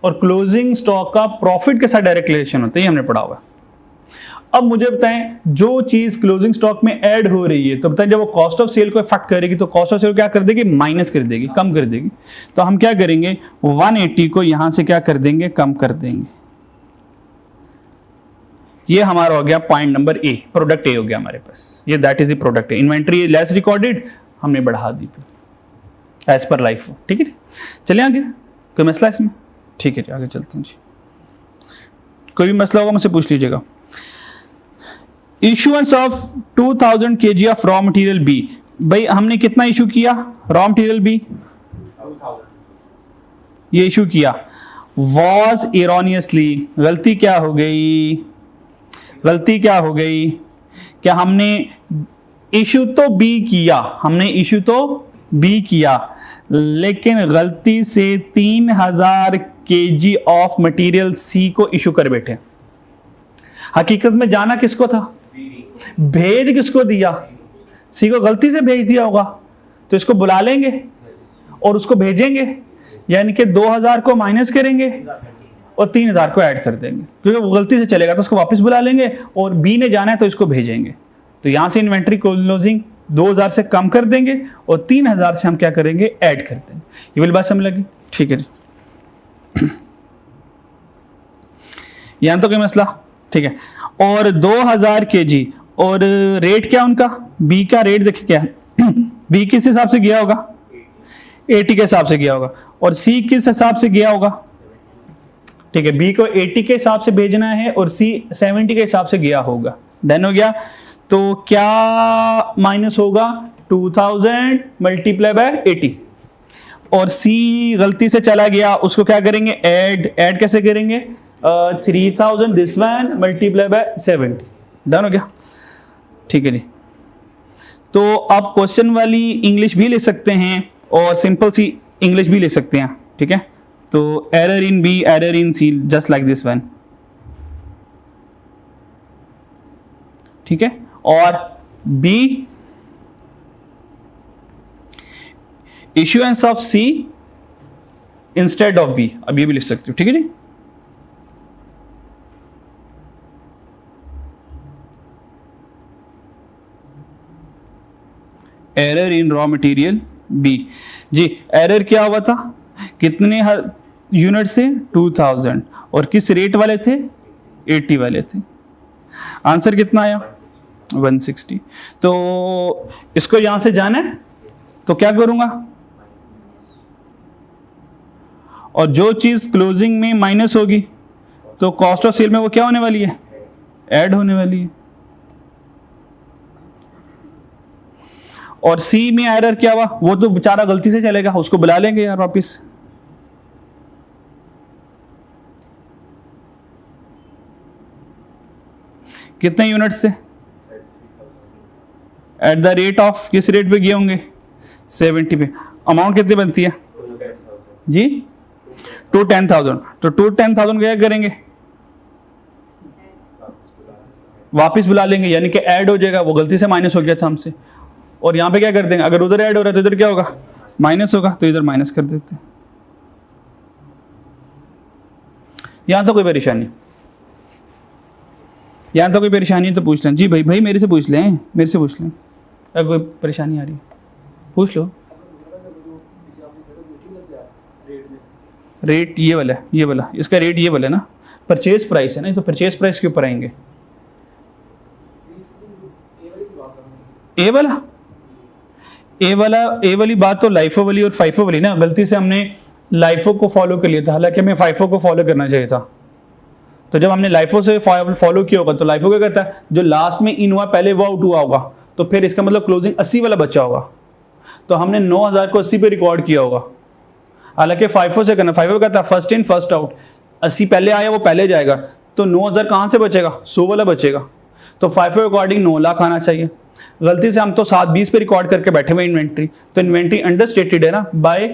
और क्लोजिंग स्टॉक का प्रॉफिट के साथ डायरेक्ट रिलेशन होता है, ये हमने पढ़ा हुआ है। अब मुझे बताएं जो चीज क्लोजिंग स्टॉक में ऐड हो रही है, तो बताएं जब वो कॉस्ट ऑफ सेल को इफेक्ट करेगी तो कॉस्ट ऑफ सेल क्या कर देगी? माइनस कर देगी, कम कर देगी। तो हम क्या करेंगे? 180 को यहां से क्या कर देंगे? कम कर देंगे। ये हमारा हो गया पॉइंट नंबर ए, प्रोडक्ट ए हो गया हमारे पास। ये that is the product A. Inventory less recorded हमने बढ़ा दी एज पर लाइफ। ठीक है, चलिए आगे, कोई मसला इसमें? ठीक है जी, आगे चलते हैं जी। कोई भी मसला होगा मुझसे पूछ लीजिएगा। Issuance of 2000 kg of raw material B, भाई हमने कितना इशू किया रॉ मटेरियल बी, ये इशू किया, वॉज इरोनियसली, गलती क्या हो गई, गलती क्या हो गई, क्या हमने इशू तो बी किया, हमने इशू तो बी किया, लेकिन गलती से 3000 kg ऑफ मटेरियल सी को इशू कर बैठे। हकीकत में जाना किसको था, भेज किसको दिया, सी को गलती से भेज दिया होगा, तो इसको बुला लेंगे और उसको भेजेंगे, यानी कि 2000 को माइनस करेंगे और 3000 को ऐड कर देंगे, क्योंकि वो गलती से चलेगा तो उसको वापस बुला लेंगे, और बी ने जाना है तो इसको भेजेंगे। तो यहां से इन्वेंट्री क्लोजिंग 2000 से कम कर देंगे और 3000 से हम क्या करेंगे, ऐड कर देंगे। ये वाली बात समझ लगी, ठीक है जी। यहां तो कोई मसला, ठीक है। और 2000 kg और रेट क्या उनका, बी का रेट देखिए क्या है, बी किस हिसाब से गया होगा, 80 के हिसाब से गया होगा, और सी किस हिसाब से गया होगा, ठीक है, बी को 80 के हिसाब से भेजना है और सी 70 के हिसाब से गया होगा। डन हो गया। तो क्या माइनस होगा, 2000 मल्टीप्लाई बाय 80, और सी गलती से चला गया, उसको क्या करेंगे, ऐड कैसे करेंगे, 3000 this one multiply by 70। Done हो गया, ठीक है जी। तो आप क्वेश्चन वाली इंग्लिश भी लिख सकते हैं और सिंपल सी इंग्लिश भी लिख सकते हैं, ठीक है। तो error in B, error in C, just like this one, ठीक है। और B, issuance of C instead of B, अब ये भी लिख सकते हो, ठीक है जी। Error in raw material B, जी एरर क्या हुआ था, कितने यूनिट से, 2000, और किस रेट वाले थे, 80 वाले थे। आंसर कितना आया, 160। तो इसको यहां से जाना है तो क्या करूंगा, और जो चीज क्लोजिंग में माइनस होगी तो कॉस्ट ऑफ सेल में वो क्या होने वाली है, ऐड होने वाली है। और सी में एरर क्या हुआ, वो तो बेचारा गलती से चलेगा, उसको बुला लेंगे यार वापिस। कितने यूनिट से, एट द रेट ऑफ, किस रेट पे गए होंगे, 70 पे। अमाउंट कितनी बनती है जी, 210,000। तो 210,000 क्या करेंगे, वापिस बुला लेंगे, यानी कि ऐड हो जाएगा, वो गलती से माइनस हो गया था हमसे। और यहाँ पे क्या कर देंगे, अगर उधर ऐड हो रहा है तो इधर क्या होगा, माइनस होगा, तो इधर माइनस कर देते हैं। यहां तो कोई परेशानी, यहां तो कोई परेशानी तो पूछ लें जी, भाई मेरे से पूछ लें, मेरे से पूछ लें, अगर कोई परेशानी आ रही है पूछ लो। रेट ये वाला है, ये वाला, इसका रेट ये वाला है ना, परचेज प्राइस है ना, तो परचेज प्राइस के ऊपर आएंगे। ए वाली बात तो लाइफो वाली और फाइफो वाली ना, गलती से हमने लाइफो को फॉलो कर लिया था, हालांकि हमें फाइफो को फॉलो करना चाहिए था। तो जब हमने लाइफो से फॉलो किया होगा तो लाइफो क्या कहता है, जो लास्ट में इन हुआ पहले वो आउट हुआ होगा, तो फिर इसका मतलब क्लोजिंग 80 वाला बचा होगा, तो हमने 9000 को 80 पे रिकॉर्ड किया होगा। हालांकि फाइफो से करना, फाइफो कहता है फर्स्ट इन फर्स्ट आउट, 80 पहले आया वो पहले जाएगा, तो 9000 कहाँ से बचेगा, 100 वाला बचेगा, तो फाइफो अकॉर्डिंग 9 लाख आना चाहिए। गलती से हम तो 720 पे रिकॉर्ड करके बैठे हुए इन्वेंट्री, तो इन्वेंट्री अंडरस्टेटेड है ना बाय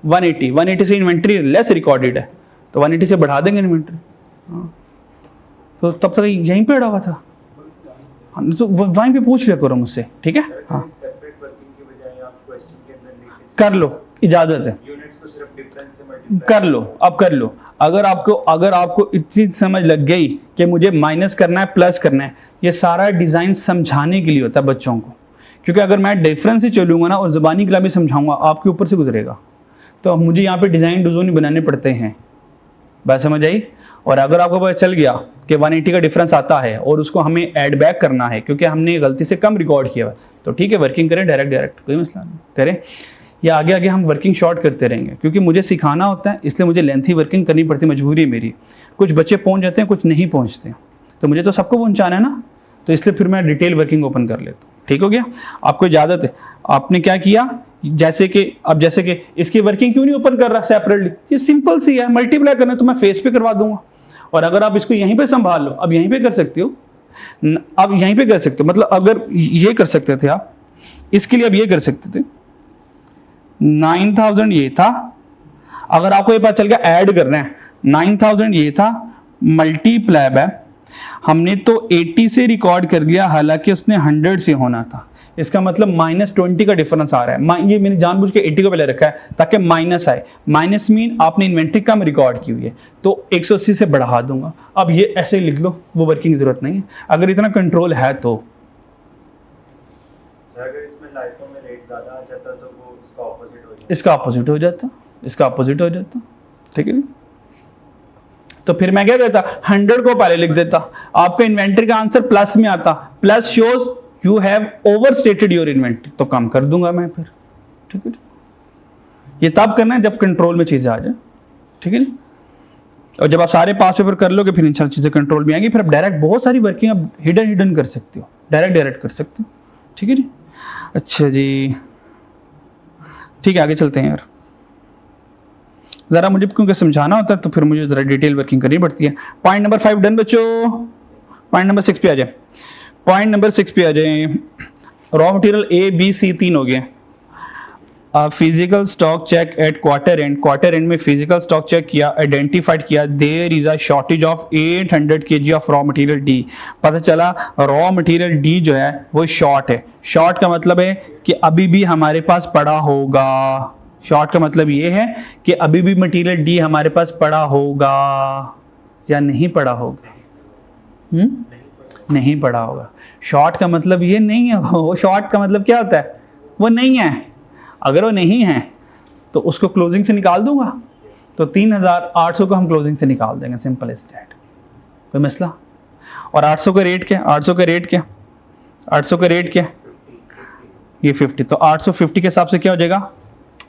180 से इन्वेंट्री लेस रिकॉर्डेड है, तो 180 से बढ़ा देंगे इन्वेंट्री। तो तब तक यहीं पे अड़ा हुआ था, तो वहीं पे पूछ लिया करो मुझसे, ठीक है। हाँ कर लो, इजाजत है, कर लो, अब कर लो। अगर आपको इतनी समझ लग गई कि मुझे माइनस करना है प्लस करना है, ये सारा डिज़ाइन समझाने के लिए होता है बच्चों को, क्योंकि अगर मैं डिफरेंस से चलूँगा ना और ज़बानी कलाम में समझाऊंगा आपके ऊपर से गुजरेगा, तो मुझे यहाँ पे डिज़ाइन डिज़ोन बनाने पड़ते हैं। बात समझ आई। और अगर आपको पता चल गया कि 180 का डिफरेंस आता है और उसको हमें ऐड बैक करना है क्योंकि हमने गलती से कम रिकॉर्ड किया हुआ, तो ठीक है वर्किंग करें डायरेक्ट, कोई मसला नहीं, करें। या आगे आगे हम वर्किंग शॉर्ट करते रहेंगे, क्योंकि मुझे सिखाना होता है इसलिए मुझे लेंथी वर्किंग करनी पड़ती है, मजबूरी है मेरी। कुछ बच्चे पहुंच जाते हैं, कुछ नहीं पहुंचते, तो मुझे तो सबको पहुंचाना है ना, तो इसलिए फिर मैं डिटेल वर्किंग ओपन कर लेता हूँ। ठीक हो गया, आपको इजाज़त है। आपने क्या किया, जैसे कि इसकी वर्किंग क्यों नहीं ओपन कर रहा सेपरेटली, ये सिंपल सी है, मल्टीप्लाई करना तो मैं फेस पे करवा दूंगा। और अगर आप इसको यहीं पे संभाल लो, अब यहीं पे कर सकते हो, अब यहीं पे कर सकते हो, मतलब अगर ये कर सकते थे आप, इसके लिए अब ये कर सकते थे, 9000 ये था, अगर आपको ये पता चल गया ऐड करना है, 9000 ये था, मल्टीप्लाई बाय, हमने तो 80 से रिकॉर्ड कर लिया, हालांकि उसने 100 से होना था, इसका मतलब -20 का डिफरेंस आ रहा है। ये मैंने जानबूझ के 80 को पहले रखा है ताकि माइनस आए, माइनस मीन आपने इन्वेंट्री कम रिकॉर्ड की हुई है, तो 180 से बढ़ा दूंगा। अब ये ऐसे लिख लो, वो वर्किंग की जरूरत नहीं है, अगर इतना कंट्रोल है तो। अगर इसमें लाइफों में रेट ज्यादा आ जाता तो वो इसका ऑपोजिट हो जाता, इसका अपोजिट हो जाता, इसका अपोजिट हो जाता। ठीक है, तो फिर मैं क्या देता, 100 को पहले लिख देता, आपका इन्वेंट्री का आंसर प्लस में आता, plus shows you have over stated your inventory, तो कम कर दूंगा मैं फिर। ठीक है, ये तब करना है जब कंट्रोल में चीजें आ जाए। ठीक है जी, और जब आप सारे पास पेपर कर लोगे फिर इंशाल्लाह चीजें कंट्रोल में आएंगी, फिर आप डायरेक्ट बहुत सारी वर्किंग आप हिडन कर सकते हो, डायरेक्ट कर सकते हो। ठीक है जी, अच्छा जी, ठीक है, आगे चलते हैं यार। ज़रा मुझे क्योंकि समझाना होता है तो फिर मुझे ज़रा डिटेल वर्किंग करनी पड़ती है। पॉइंट नंबर 5 डन बच्चों, पॉइंट नंबर 6 पे आ जाए, पॉइंट नंबर 6 पे आ जाए। Raw material A B C 3 हो गए। Physical stock check at quarter end में फिजिकल स्टॉक चेक किया, आइडेंटिफाइड किया there is a shortage of 800 kg of raw material D। पता चला रॉ मटेरियल D जो है वो शॉर्ट है। शॉर्ट का मतलब है कि अभी भी हमारे पास पड़ा होगा, शॉर्ट का मतलब ये है कि अभी भी मटेरियल D हमारे पास पड़ा होगा या नहीं पड़ा होगा, नहीं पड़ा होगा। शॉर्ट का मतलब ये नहीं है, वो शॉर्ट का मतलब क्या होता है, वो नहीं है। अगर वो नहीं है तो उसको क्लोजिंग से निकाल दूंगा, तो 3800 को हम क्लोजिंग से निकाल देंगे, सिंपल इज दैट, कोई मसला। और 800 का रेट क्या, 800 का रेट क्या, 800 का रेट क्या, ये 50, तो 850 के हिसाब से क्या हो जाएगा,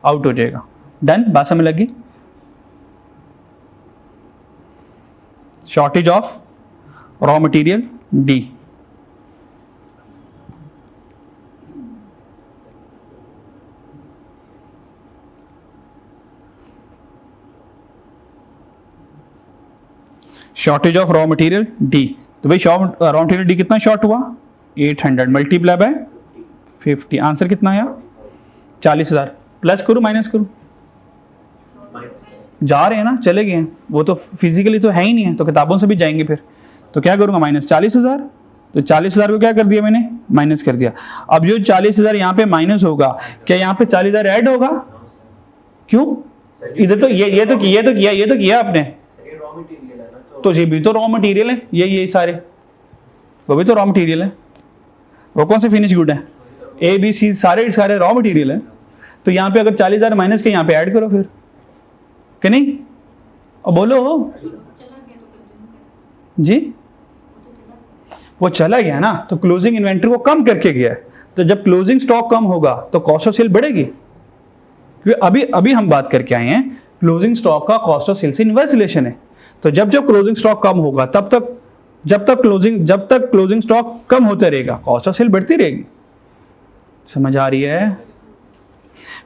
आउट हो जाएगा। डन, बात समझ लगी। Shortage of raw material D, shortage of raw material D, तो भाई रॉ मटेरियल D कितना शॉर्ट हुआ, 800 मल्टीप्लाई बाय 50, आंसर कितना आया 40,000। प्लस करूँ माइनस करूँ, जा रहे हैं ना, चले गए हैं, वो तो फिजिकली तो है ही नहीं है, तो किताबों से भी जाएंगे फिर, तो क्या करूँगा माइनस 40,000, तो 40,000 को क्या कर दिया मैंने, माइनस कर दिया। अब जो 40,000 यहाँ पे माइनस होगा, क्या यहाँ पे 40,000 ऐड होगा, क्यों, इधर तो ये तो किया आपने, तो ये भी तो रॉ मटेरियल है, ये सारे वो भी तो रॉ मटेरियल है, वो कौन से फिनिश गुड है, A B C सारे रॉ मटेरियल है। तो यहाँ पे अगर 40,000 माइनस के यहाँ पे ऐड करो फिर, कि नहीं, और बोलो जी, वो चला गया ना, तो क्लोजिंग इन्वेंट्री को कम करके गया है, तो जब क्लोजिंग स्टॉक कम होगा तो कॉस्ट ऑफ सेल बढ़ेगी, क्योंकि अभी हम बात करके आए हैं क्लोजिंग स्टॉक का कॉस्ट ऑफ सेल से इनवर्स रिलेशन है। तो जब क्लोजिंग स्टॉक कम होगा जब तक क्लोजिंग स्टॉक कम होता रहेगा, कॉस्ट ऑफ सेल बढ़ती रहेगी। समझ आ रही है।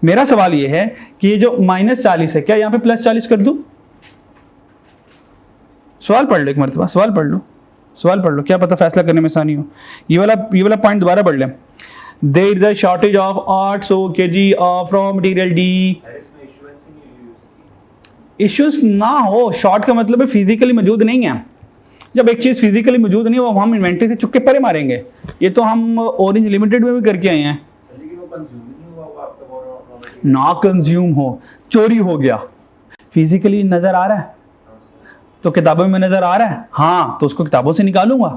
मेरा सवाल ये है कि ये जो -40 है, क्या यहाँ पे +40 कर दूं, सवाल पढ़ लो एक मरतबा, सवाल पढ़ लो, क्या पता फैसला करने में आसानी हो। ये वाला पॉइंट दोबारा पढ़ लें। There is a shortage of 800 kg of raw material D। Issues ना हो, शॉर्ट का मतलब है फिजिकली मौजूद नहीं है। जब एक चीज फिजिकली मौजूद नहीं है, वो हम इन्वेंट्री से चुप के परे मारेंगे। ये तो हम ऑरेंज लिमिटेड में भी करके आए हैं। ना कंज्यूम हो, चोरी हो गया, फिजिकली नजर आ रहा है, तो किताबों में नजर आ रहा है, हाँ, तो उसको किताबों से निकालूंगा।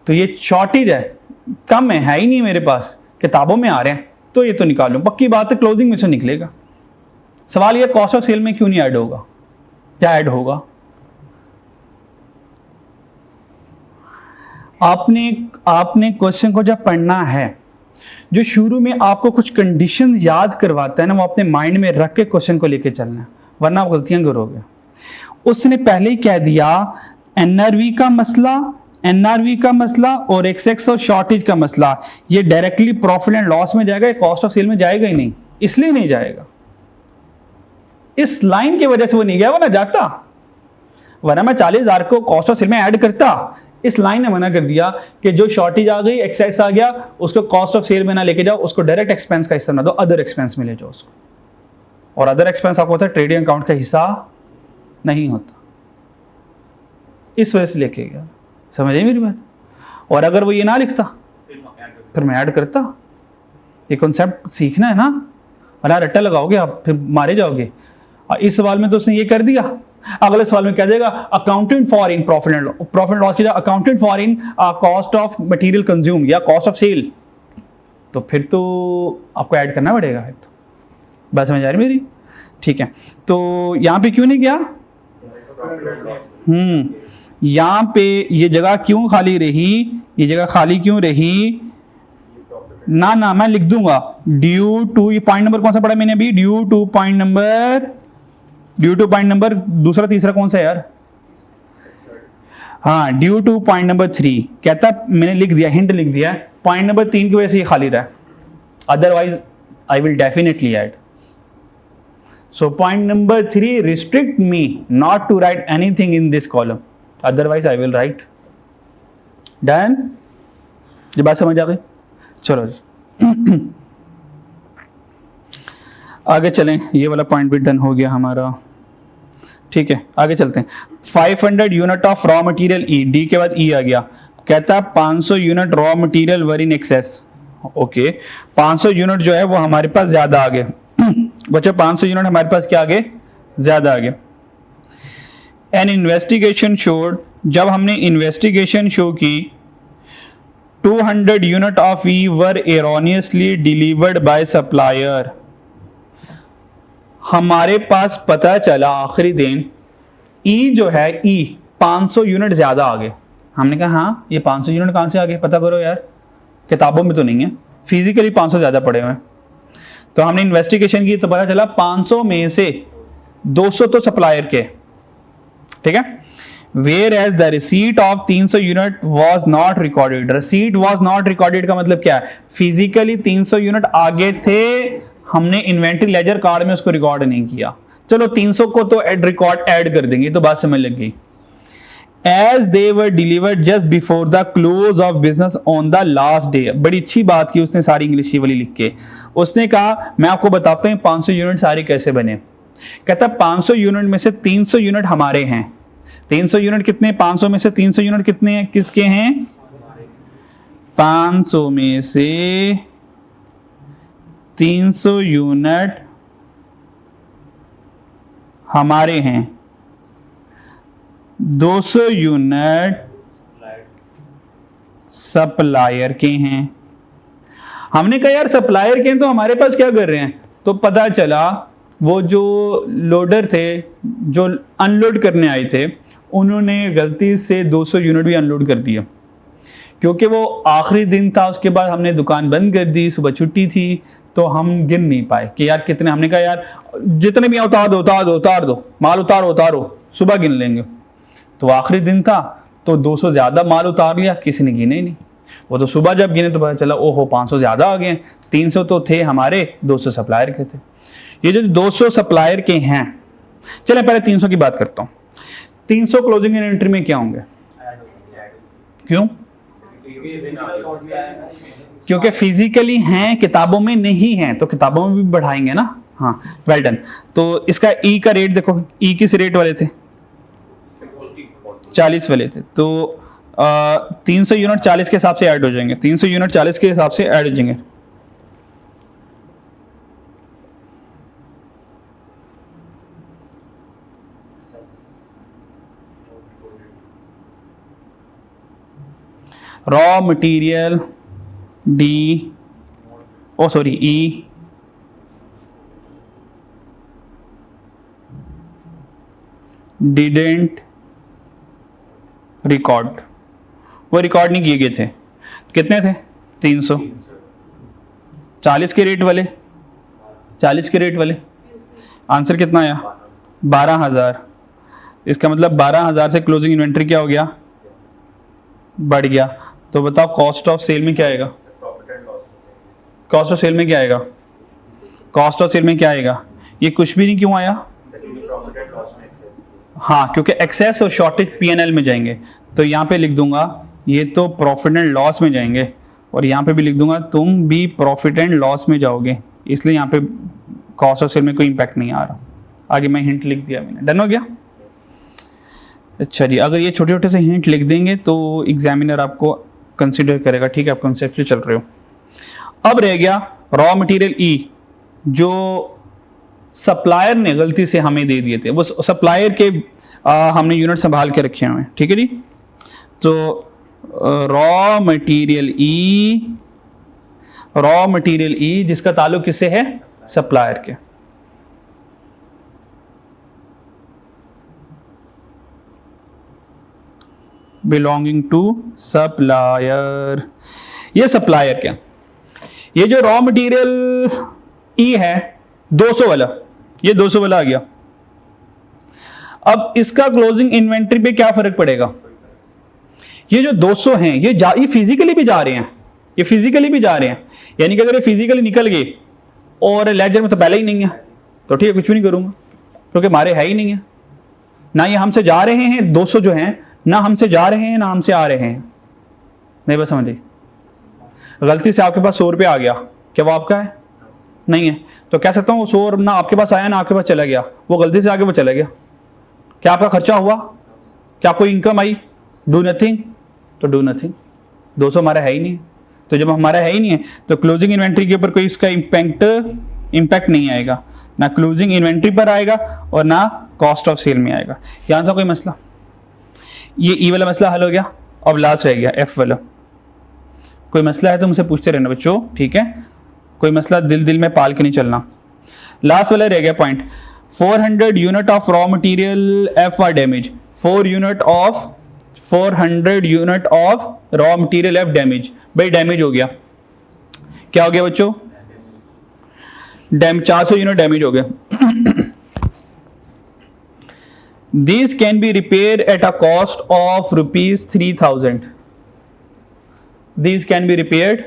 तो ये शॉर्टेज है, कम है ही नहीं मेरे पास, किताबों में आ रहे हैं, तो ये तो निकालूं, पक्की बात है क्लोजिंग में से निकलेगा। सवाल ये कॉस्ट ऑफ सेल में क्यों नहीं ऐड होगा, क्या ऐड होगा। आपने क्वेश्चन को जब पढ़ना है जो शुरू में आपको कुछ कंडीशन याद करवाता है ना, वो अपने माइंड में रख के क्वेश्चन को लेके चलना है, वरना आप गलतियां करोगे। उसने पहले ही कह दिया एनआरवी का मसला और एक्सएक्स और शॉर्टेज का मसला ये डायरेक्टली प्रॉफिट एंड लॉस में जाएगा, कॉस्ट ऑफ सेल में जाएगा ही नहीं। इसलिए नहीं जाएगा, इस लाइन की वजह से वो नहीं गया, वरना जाता, वरना मैं 40,000 को कॉस्ट ऑफ सेल में ऐड करता। इस लाइन ने मना कर दिया कि जो शॉर्टेज आ गई, एक्सेस आ गया, उसको कॉस्ट ऑफ सेल में ना लेके जाओ, उसको डायरेक्ट एक्सपेंस का हिस्सा ना दो, अदर एक्सपेंस में ले जाओ उसको। और अदर एक्सपेंस आपको होता है ट्रेडिंग अकाउंट का हिस्सा नहीं होता, इस वजह से लेके गया। समझ आई मेरी बात? और अगर वो ये ना लिखता फिर मैं ऐड करता। ये कॉन्सेप्ट सीखना है ना, वरना रट्टा लगाओगे आप, फिर मारे जाओगे। इस सवाल में तो उसने ये कर दिया, अगले सवाल में कह देगा accountant for in profit and loss की accountant for in cost of material consume या कॉस्ट ऑफ सेल, तो फिर तो आपको ऐड करना पड़ेगा। तो बात समझ आ रही मेरी? ठीक है, तो यहाँ पे क्यों नहीं गया? यहाँ पे ये जगह क्यों खाली रही? ये जगह खाली क्यों रही? ना मैं लिख दूंगा ड्यू टू, ये पॉइंट नंबर कौन सा पढ़ा मैंने अभी? ड्यू टू पॉइंट नंबर दूसरा तीसरा कौन सा यार? हाँ, ड्यू टू पॉइंट नंबर 3 कहता, मैंने लिख दिया, हिंट लिख दिया, पॉइंट नंबर 3 की वजह से ये खाली रहा, otherwise I will definitely add. So point number 3 restrict me not to write anything in this column, otherwise I will write. Done? ये बात समझ आ गई? चलो जी आगे चलें, ये वाला पॉइंट भी डन हो गया हमारा। ठीक है, आगे चलते हैं। 500 unit of raw material E, D के बाद ई आ गया, कहता 500 unit raw material were in excess. Okay, 500 unit जो है वो हमारे पास ज्यादा आ गए बच्चों, 500 यूनिट हमारे पास क्या आ गए? ज्यादा आ गए। एन इन्वेस्टिगेशन शोड, जब हमने इन्वेस्टिगेशन शो की 200 unit of E were erroneously delivered by supplier, हमारे पास पता चला आखिरी दिन ई जो है, ई 500 यूनिट ज्यादा आ गए। हमने कहा हाँ ये 500 यूनिट कहां से आ गए, पता करो यार, किताबों में तो नहीं है, फिजिकली 500 ज्यादा पड़े हुए हैं। तो हमने इन्वेस्टिगेशन की तो पता चला 500 में से 200 तो सप्लायर के, ठीक है। Whereas the receipt of 300 unit was not recorded, receipt was not recorded का मतलब क्या है? फिजिकली 300 यूनिट आगे थे, हमने इन्वेंट्री लेजर कार्ड में उसको रिकॉर्ड नहीं किया। चलो 300 को तो रिकॉर्ड ऐड कर देंगे, तो बात समझ लग गई। As they were delivered just before the close of business on the last day, बड़ी अच्छी बात की उसने सारी इंग्लिश वाली लिख के। उसने कहा मैं आपको बताता हूँ 500 यूनिट सारे कैसे बने। कहता 500 यूनिट में से 300 यूनिट हमारे हैं। 300 यूनिट कितने? 500 में से 300 यूनिट कितने हैं? किसके हैं? 500 में से 300 यूनिट हमारे हैं, 200 यूनिट सप्लायर के हैं। हमने कहा यार सप्लायर के हैं तो हमारे पास क्या कर रहे हैं? तो पता चला वो जो लोडर थे जो अनलोड करने आए थे, उन्होंने गलती से 200 यूनिट भी अनलोड कर दिया, क्योंकि वो आखिरी दिन था। उसके बाद हमने दुकान बंद कर दी, सुबह छुट्टी थी, तो हम गिन नहीं पाए कि यार कितने। हमने कहा यार जितने भी उतार दो माल उतारो, सुबह गिन लेंगे। तो आखिरी दिन था तो 200 ज्यादा माल उतार लिया, किसी ने गिने ही नहीं। वो तो सुबह जब गिने तो पता चला ओहो 500 ज्यादा आ गए। 300 तो थे हमारे, 200 सप्लायर के थे। ये जो 200 सप्लायर के हैं, चले पहले 300 की बात करता हूँ। 300 क्लोजिंग एंड एंट्री में क्या होंगे? क्यों? क्योंकि फिजिकली हैं, किताबों में नहीं है, तो किताबों में भी बढ़ाएंगे ना। हाँ, वेल डन। तो इसका ई का रेट देखो, ई किस रेट वाले थे? 40 वाले थे। तो 300 यूनिट 40 के हिसाब से ऐड हो जाएंगे, 300 यूनिट 40 के हिसाब से ऐड हो जाएंगे। Raw material D, oh sorry E, didn't record, वो रिकॉर्ड नहीं किए गए थे। कितने थे? 300। 40 के रेट वाले, 40 के रेट वाले, आंसर कितना आया? 12,000। इसका मतलब 12,000 से क्लोजिंग इन्वेंट्री क्या हो गया? बढ़ गया। तो बताओ कॉस्ट ऑफ सेल में क्या आएगा? Profit and loss. Cost of sale में क्या आएगा? कॉस्ट ऑफ सेल में क्या आएगा? ये कुछ भी नहीं क्यों आया? प्रॉफिट एंड लॉस में एक्सेस। हाँ, क्योंकि एक्सेस और शॉर्टेज पीएनएल में जाएंगे। तो यहाँ पे लिख दूंगा ये तो प्रॉफिट एंड लॉस में जाएंगे, और यहाँ पे भी लिख दूंगा तुम भी प्रॉफिट एंड लॉस में जाओगे, इसलिए यहाँ पे कॉस्ट ऑफ सेल में कोई इम्पैक्ट नहीं आ रहा। आगे मैं हिंट लिख दिया मैंने, डन हो गया? अच्छा जी, अगर ये छोटे छोटे से हिंट लिख देंगे तो एग्जामिनर आपको कंसिडर करेगा, ठीक है, आप कॉन्सेप्ट से चल रहे हो। अब रह गया रॉ मटेरियल ई, जो सप्लायर ने गलती से हमें दे दिए थे, वो सप्लायर के हमने यूनिट संभाल के रखे हुए हैं, ठीक है जी। तो रॉ मटेरियल ई जिसका ताल्लुक किससे है? सप्लायर के। बिलोंगिंग टू सप्लायर, ये सप्लायर क्या? ये जो रॉ मटेरियल ई है 200 वाला, ये 200 वाला आ गया। अब इसका क्लोजिंग इन्वेंट्री पे क्या फर्क पड़ेगा? ये जो 200 हैं ये फिजिकली भी जा रहे हैं, ये फिजिकली भी जा रहे हैं, यानी कि अगर ये फिजिकली निकल गए और लेजर में तो पहले ही नहीं है तो ठीक है, कुछ भी नहीं करूंगा क्योंकि हमारे है ही नहीं है। ना ये हमसे जा रहे हैं 200 जो हैं, ना हमसे जा रहे हैं ना हमसे आ रहे हैं। नहीं बस समझिए, गलती से आपके पास 100 रुपये आ गया, क्या वो आपका है? नहीं है। तो कह सकता हूँ वो 100 ना आपके पास आया ना आपके पास चला गया, वो गलती से आगे वो चला गया। क्या आपका खर्चा हुआ? क्या कोई इनकम आई? Do nothing. तो डू नथिंग, 200 हमारा है ही नहीं। तो जब हमारा है ही नहीं है तो क्लोजिंग इन्वेंट्री के ऊपर कोई इसका इम्पैक्ट नहीं आएगा, ना क्लोजिंग इन्वेंट्री पर आएगा और ना कॉस्ट ऑफ सेल में आएगा। यहाँ था कोई मसला? ये ई वाला मसला हल हो गया। अब लास्ट रह गया एफ वाला। कोई मसला है तो मुझसे पूछते रहना बच्चों, ठीक है? कोई मसला दिल में पाल के नहीं चलना। लास्ट वाला रह गया point, 400 unit of raw material F R damage. 400 unit of raw material F damage. भाई डैमेज हो गया, क्या हो गया बच्चों? 400 यूनिट डैमेज हो गया। These can be repaired at a cost of ₹3,000. These can be repaired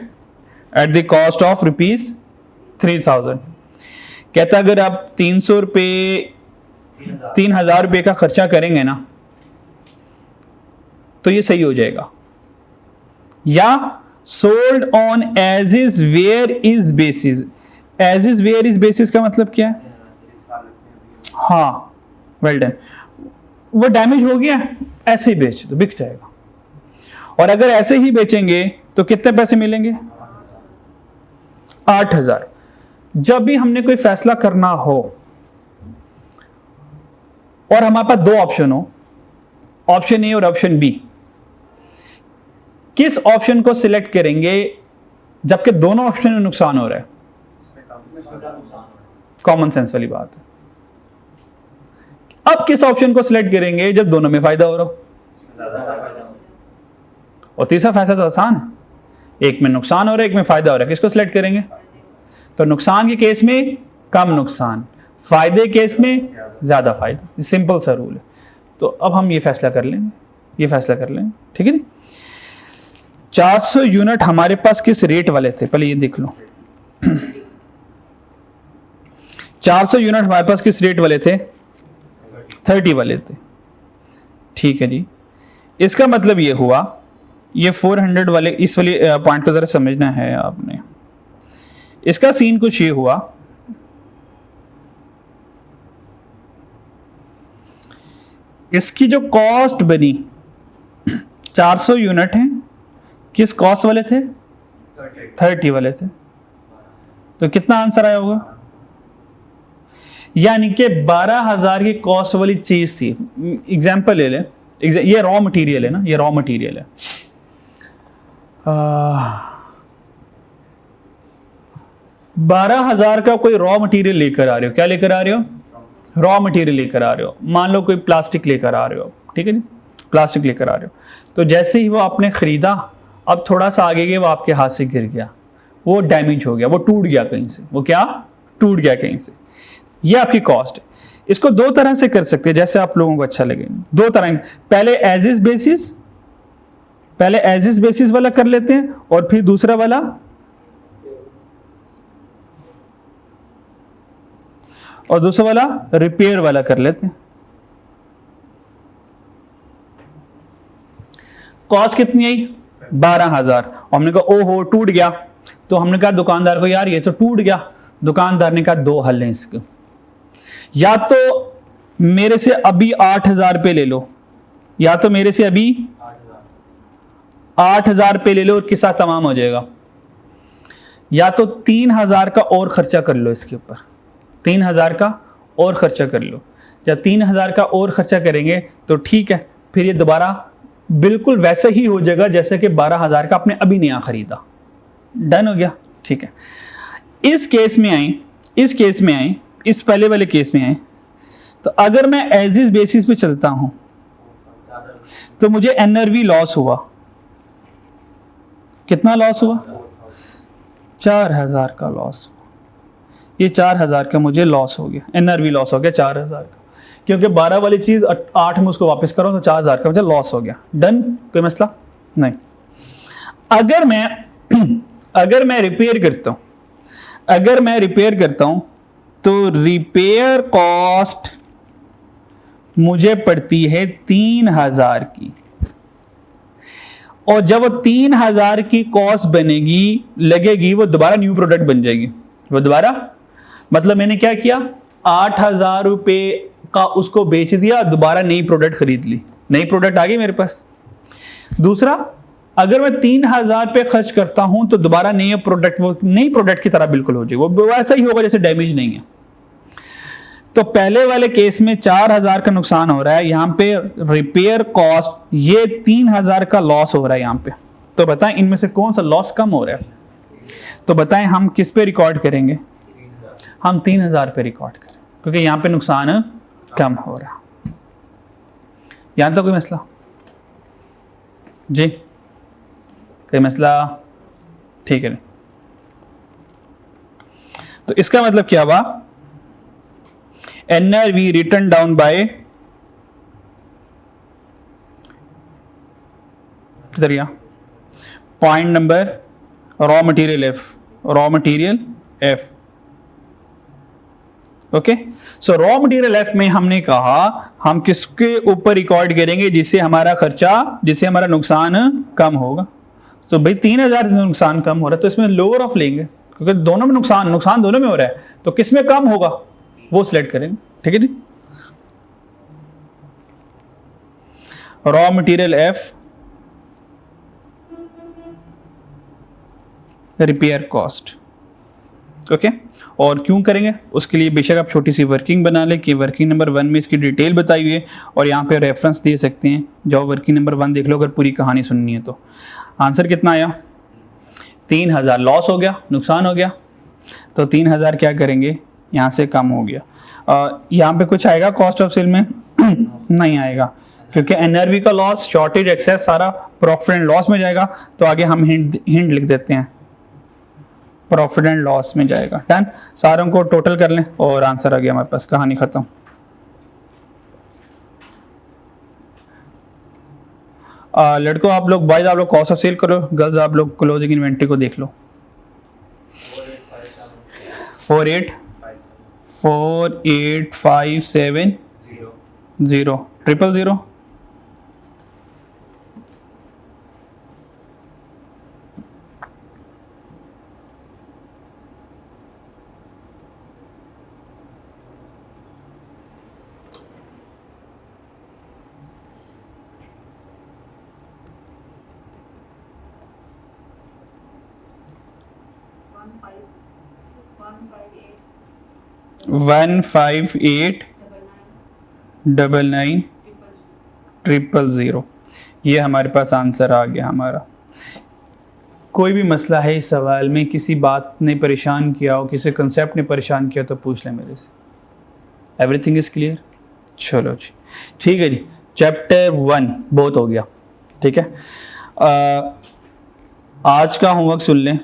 at the cost of ₹3,000. कहता अगर आप 300 रुपये 3,000 रुपये का खर्चा करेंगे ना तो ये सही हो जाएगा। या sold on as is where is basis. As is where is basis का मतलब क्या है? हाँ, वेल डन। वो डैमेज हो गया, ऐसे ही बेच दो, बिक जाएगा। और अगर ऐसे ही बेचेंगे तो कितने पैसे मिलेंगे? 8,000। जब भी हमने कोई फैसला करना हो और हमारे पास 2 ऑप्शन हो, ऑप्शन ए और ऑप्शन बी, किस ऑप्शन को सिलेक्ट करेंगे जबकि दोनों ऑप्शन में नुकसान हो रहा है? कॉमन सेंस वाली बात है। अब किस ऑप्शन को सिलेक्ट करेंगे जब दोनों में फायदा हो रहा हो? और तीसरा फैसला तो आसान है, एक में नुकसान हो रहा है एक में फायदा हो रहा है, किसको सिलेक्ट करेंगे? तो नुकसान के केस में कम नुकसान, फायदे केस में ज्यादा फायदा। सिंपल सा रूल है। तो अब हम ये फैसला कर लेंगे, ये फैसला कर लेंगे, ठीक है नी? 400 यूनिट हमारे पास किस रेट वाले थे, पहले ये देख लो। 400 यूनिट हमारे पास किस रेट वाले थे? 30 वाले थे, ठीक है जी। इसका मतलब ये हुआ, ये 400 वाले, इस वाले पॉइंट को जरा समझना है आपने। इसका सीन कुछ ये हुआ, इसकी जो कॉस्ट बनी 400 यूनिट है, किस कॉस्ट वाले थे? 30 वाले थे। तो कितना आंसर आया होगा? यानी कि 12,000 की कॉस्ट वाली चीज थी। एग्जाम्पल ले लें, ये रॉ मटेरियल है ना, ये रॉ मटेरियल है। 12,000 का कोई रॉ मटेरियल लेकर आ रहे हो, क्या लेकर आ रहे हो? रॉ मटेरियल लेकर आ रहे हो। मान लो कोई प्लास्टिक लेकर आ रहे हो, ठीक है जी, प्लास्टिक लेकर आ रहे हो। तो जैसे ही वो आपने खरीदा, अब थोड़ा सा आगे गए वो आपके हाथ से गिर गया, वो डैमेज हो गया, वो टूट गया कहीं से, वो क्या टूट गया कहीं से। ये आपकी कॉस्ट है। इसको दो तरह से कर सकते हैं, जैसे आप लोगों को अच्छा लगे। दो तरह, पहले एज इज बेसिस वाला कर लेते हैं, और फिर दूसरा वाला रिपेयर वाला कर लेते हैं। कॉस्ट कितनी आई? 12,000। और हमने कहा ओहो टूट गया, तो हमने कहा दुकानदार को यार ये तो टूट गया। दुकानदार ने कहा दो हल हैं इसके, या तो मेरे से अभी 8,000 रुपये ले लो, या तो मेरे से अभी 8,000 रुपये ले लो और किस्सा तमाम हो जाएगा, या तो 3,000 का और खर्चा कर लो इसके ऊपर, 3,000 का और खर्चा कर लो। जब 3,000 का और खर्चा करेंगे तो ठीक है, फिर ये दोबारा बिल्कुल वैसे ही हो जाएगा जैसे कि 12,000 का आपने अभी नया खरीदा। डन हो गया, ठीक है। इस केस में आए, इस पहले वाले केस में आए, तो अगर मैं एज इज बेसिस पे चलता हूं तो मुझे एनआरवी लॉस हुआ। कितना लॉस हुआ? 4,000 का लॉस हुआ। ये 4,000 का मुझे लॉस हो गया, एनआरवी लॉस हो गया 4,000 का, क्योंकि 12 वाली चीज 8 में उसको वापस करो तो 4,000 का मुझे लॉस हो गया। डन, कोई मसला नहीं। अगर मैं रिपेयर करता हूं तो रिपेयर कॉस्ट मुझे पड़ती है 3,000 की, और जब वो 3,000 की कॉस्ट लगेगी वो दोबारा न्यू प्रोडक्ट बन जाएगी। वो दोबारा मतलब मैंने क्या किया, 8,000 रुपये का उसको बेच दिया, दोबारा नई प्रोडक्ट खरीद ली, नई प्रोडक्ट आ गई मेरे पास। दूसरा, अगर मैं 3,000 रुपये खर्च करता हूं तो दोबारा नई प्रोडक्ट की तरह बिल्कुल हो जाएगी, वो वैसा ही होगा जैसे डैमेज नहीं है। तो पहले वाले केस में 4,000 का नुकसान हो रहा है, यहां पे रिपेयर कॉस्ट ये 3,000 का लॉस हो रहा है यहां पे। तो बताएं इनमें से कौन सा लॉस कम हो रहा है? तो बताएं हम किस पे रिकॉर्ड करेंगे? हम 3,000 पे रिकॉर्ड करें, क्योंकि यहां पे नुकसान कम हो रहा। यहां तो कोई मसला जी? कोई मसला? ठीक है। तो इसका मतलब क्या हुआ? NRV return down by point number raw material F. Okay, so raw material F में हमने कहा हम किसके ऊपर रिकॉर्ड करेंगे जिससे हमारा नुकसान कम होगा। तो भाई 3,000 नुकसान कम हो रहा है तो इसमें लोअर ऑफ लेंगे, क्योंकि दोनों में नुकसान दोनों में हो रहा है, तो किस में कम होगा वो सिलेक्ट करेंगे। ठीक है जी। Raw material F repair cost. Okay, और क्यों करेंगे उसके लिए बेशक आप छोटी सी वर्किंग बना लें कि वर्किंग नंबर 1 में इसकी डिटेल बताई हुई है, और यहाँ पे रेफरेंस दे सकते हैं, जाओ वर्किंग नंबर 1 देख लो अगर पूरी कहानी सुननी है तो। आंसर कितना आया? 3,000 लॉस हो गया, नुकसान हो गया, तो 3,000 क्या करेंगे यहाँ से कम हो गया। यहाँ पे कुछ आएगा कॉस्ट ऑफ सेल में? नहीं आएगा, क्योंकि एनआरवी का लॉस, शॉर्टेज, एक्सेस सारा प्रॉफिट एंड लॉस में जाएगा। तो आगे हम हिंट लिख देते हैं, प्रॉफिट एंड लॉस में जाएगा। डन, सारों को टोटल कर लें और आंसर आ गया हमारे पास, कहानी खत्म। लड़कों आप लोग, बॉयज आप लोग कॉस्ट ऑफ सेल करो, गर्ल्स आप लोग क्लोजिंग इन्वेंट्री को देख लो। 48,570 000 158,999,000। ये हमारे पास आंसर आ गया हमारा। कोई भी मसला है इस सवाल में, किसी बात ने परेशान किया हो, किसी कंसेप्ट ने परेशान किया तो पूछ लें मेरे से। Everything is clear? चलो जी, ठीक है जी। चैप्टर 1 बहुत हो गया, ठीक है। आज का होमवर्क सुन लें।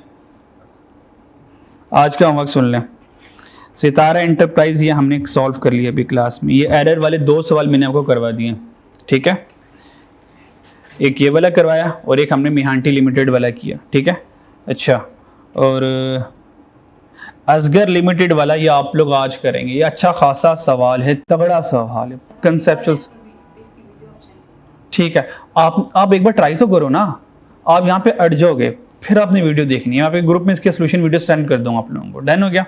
आज का होमवर्क सुन लें। सितारा एंटरप्राइज ये हमने सॉल्व कर लिया अभी क्लास में। ये एरर वाले 2 सवाल मैंने आपको करवा दिए, ठीक है। एक ये वाला करवाया और एक हमने मिहांटी लिमिटेड वाला किया, ठीक है। अच्छा, और असगर लिमिटेड वाला ये आप लोग आज करेंगे। ये अच्छा खासा सवाल है, तगड़ा सवाल है, कंसेप्चुअल, ठीक है। आप एक बार ट्राई तो करो ना। आप यहाँ पे अट जाओगे, फिर आपने वीडियो देखनी है। यहाँ पे ग्रुप में इसके सोल्यूशन वीडियो सेंड कर दूंगा आप लोगों को। डन हो गया?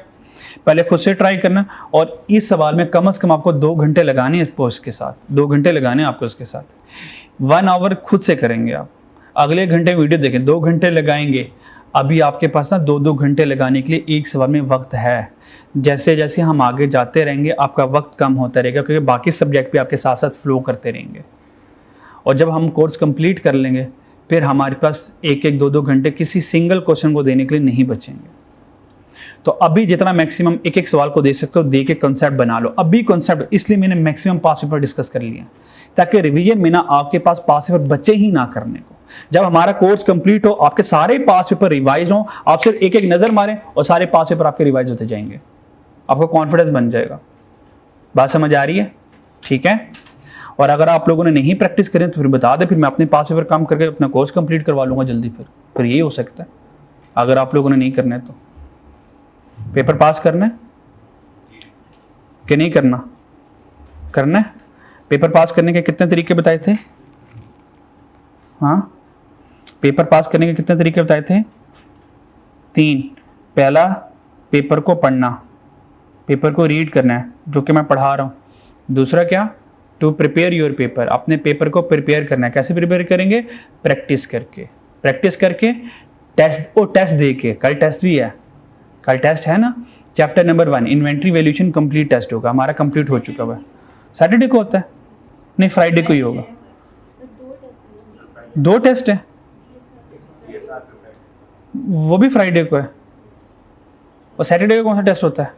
पहले खुद से ट्राई करना, और इस सवाल में कम से कम आपको 2 घंटे लगाने हैं उसके साथ। 2 घंटे लगाने हैं आपको उसके साथ। 1 आवर खुद से करेंगे आप। अगले घंटे वीडियो देखें, 2 घंटे लगाएंगे। अभी आपके पास ना 2-2 घंटे लगाने के लिए एक सवाल में वक्त है। जैसे जैसे हम आगे जाते रहेंगे आपका वक्त कम होता रहेगा, क्योंकि बाकी सब्जेक्ट भी आपके साथ साथ फ्लो करते रहेंगे। और जब हम कोर्स कंप्लीट कर लेंगे, फिर हमारे पास 1-1, 2-2 घंटे किसी सिंगल क्वेश्चन को देने के लिए नहीं बचेंगे। तो अभी जितना मैक्सिमम एक सवाल को दे सकते हो दे के कॉन्सेप्ट बना लो। अभी कॉन्सेप्ट इसलिए मैंने मैक्सिमम पास पेपर डिस्कस कर लिया, ताकि रिवीजन में ना आपके पास पास पेपर बचे ही ना करने को। जब हमारा कोर्स कंप्लीट हो, आपके सारे पास पेपर रिवाइज हो, आप सिर्फ एक नज़र मारें और सारे पास पेपर आपके रिवाइज होते जाएंगे। आपको कॉन्फिडेंस बन जाएगा। बात समझ आ रही है? ठीक है। और अगर आप लोगों ने नहीं प्रैक्टिस करें तो फिर बता दें, फिर मैं अपने पास पेपर कम करके अपना कोर्स कंप्लीट करवा लूँगा जल्दी। फिर ये हो सकता है। अगर आप लोगों ने नहीं करना है तो पेपर पास करना है कि नहीं करना? करना है। पेपर पास करने के कितने तरीके बताए थे? हाँ, पेपर पास करने के कितने तरीके बताए थे? 3। पहला, पेपर को पढ़ना, पेपर को रीड करना है, जो कि मैं पढ़ा रहा हूँ। दूसरा क्या? टू प्रिपेयर योर पेपर, अपने पेपर को प्रिपेयर करना है। कैसे प्रिपेयर करेंगे? प्रैक्टिस करके। प्रैक्टिस करके टेस्ट दे के। कल टेस्ट भी है, कल टेस्ट है ना। Chapter number 1 inventory valuation complete test होगा, हमारा कंप्लीट हो चुका हुआ है। सैटरडे को होता है? नहीं, फ्राइडे को ही होगा। 2 टेस्ट है, वो भी फ्राइडे को है। और सैटरडे को कौन सा टेस्ट होता है?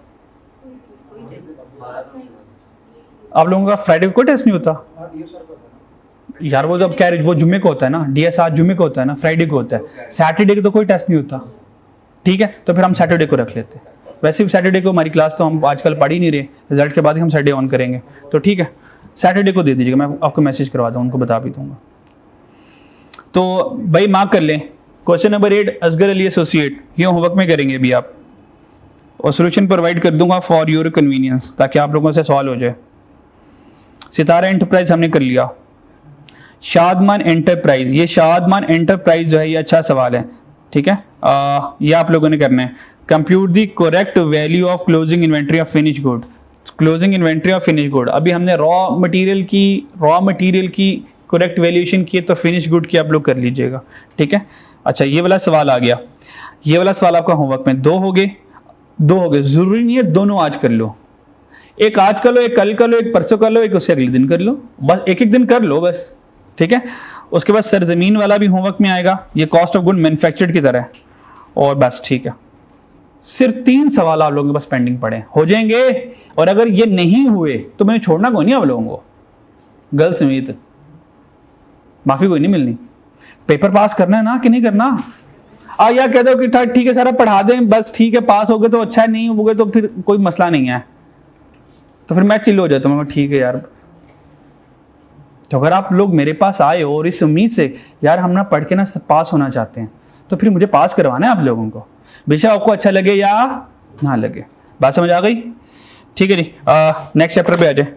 आप लोगों का फ्राइडे को कोई टेस्ट नहीं होता यार? वो जब क्या, वो जुम्मे को होता है ना, DSR जुम्मे को होता है ना, फ्राइडे को होता है। सैटरडे को तो कोई टेस्ट नहीं होता, ठीक है। तो फिर हम सैटरडे को रख लेते हैं। वैसे भी सैटरडे को हमारी क्लास तो हम आजकल पढ़ ही नहीं रहे, रिजल्ट के बाद ही हम सैटरडे ऑन करेंगे। तो ठीक है, सैटरडे को दे दीजिएगा, मैं आपको मैसेज करवा दूँ, उनको बता भी दूंगा। तो भाई मार्क कर लें। Question number 8 Asghar Ali associate, ये होमवर्क में करेंगे अभी आप, और सोल्यूशन प्रोवाइड कर दूंगा फॉर योर कन्वीनियंस, ताकि आप लोगों से सवाल हो जाए। सितारा एंटरप्राइज हमने कर लिया। शादमान एंटरप्राइज, ये शादमान एंटरप्राइज जो है ये अच्छा सवाल है, ठीक है। ये आप लोगों ने करना है। Compute the correct value of closing inventory of finish good. Closing inventory of finish good, अभी हमने रॉ मटेरियल की करेक्ट वैल्यूएशन की, तो फिनिश गुड की आप लोग कर लीजिएगा, ठीक है। अच्छा, ये वाला सवाल आ गया। ये वाला सवाल आपका होमवर्क में 2 हो गए। जरूरी नहीं है दोनों आज कर लो, एक आज कर लो, एक कल कर लो, एक परसों कर लो, एक उससे अगले दिन कर लो, बस एक दिन कर लो बस, ठीक है। उसके बाद सरजमीन वाला भी होमवर्क में आएगा, ये कॉस्ट ऑफ गुड मैन्युफैक्चर्ड की तरह है। और बस ठीक है, सिर्फ 3 सवाल आप लोगों के पास पेंडिंग पड़े हो जाएंगे। और अगर ये नहीं हुए तो मैंने छोड़ना कोई नहीं आप लोगों को, गर्ल्स समेत, माफी कोई नहीं मिलनी। पेपर पास करना है ना कि नहीं करना? या कह दो कि ठीक है सारा पढ़ा दें बस, ठीक है, पास हो गए तो अच्छा है, नहीं हो गए तो फिर कोई मसला नहीं है, तो फिर मैं चिल्ल हो जाता हूँ, ठीक है यार। तो अगर आप लोग मेरे पास आए हो और इस उम्मीद से यार हम ना पढ़ के ना पास होना चाहते हैं, तो फिर मुझे पास करवाना है आप लोगों को, बेशक आपको अच्छा लगे या ना लगे। बात समझ आ गई? ठीक है जी, नेक्स्ट चैप्टर पे आ जाए।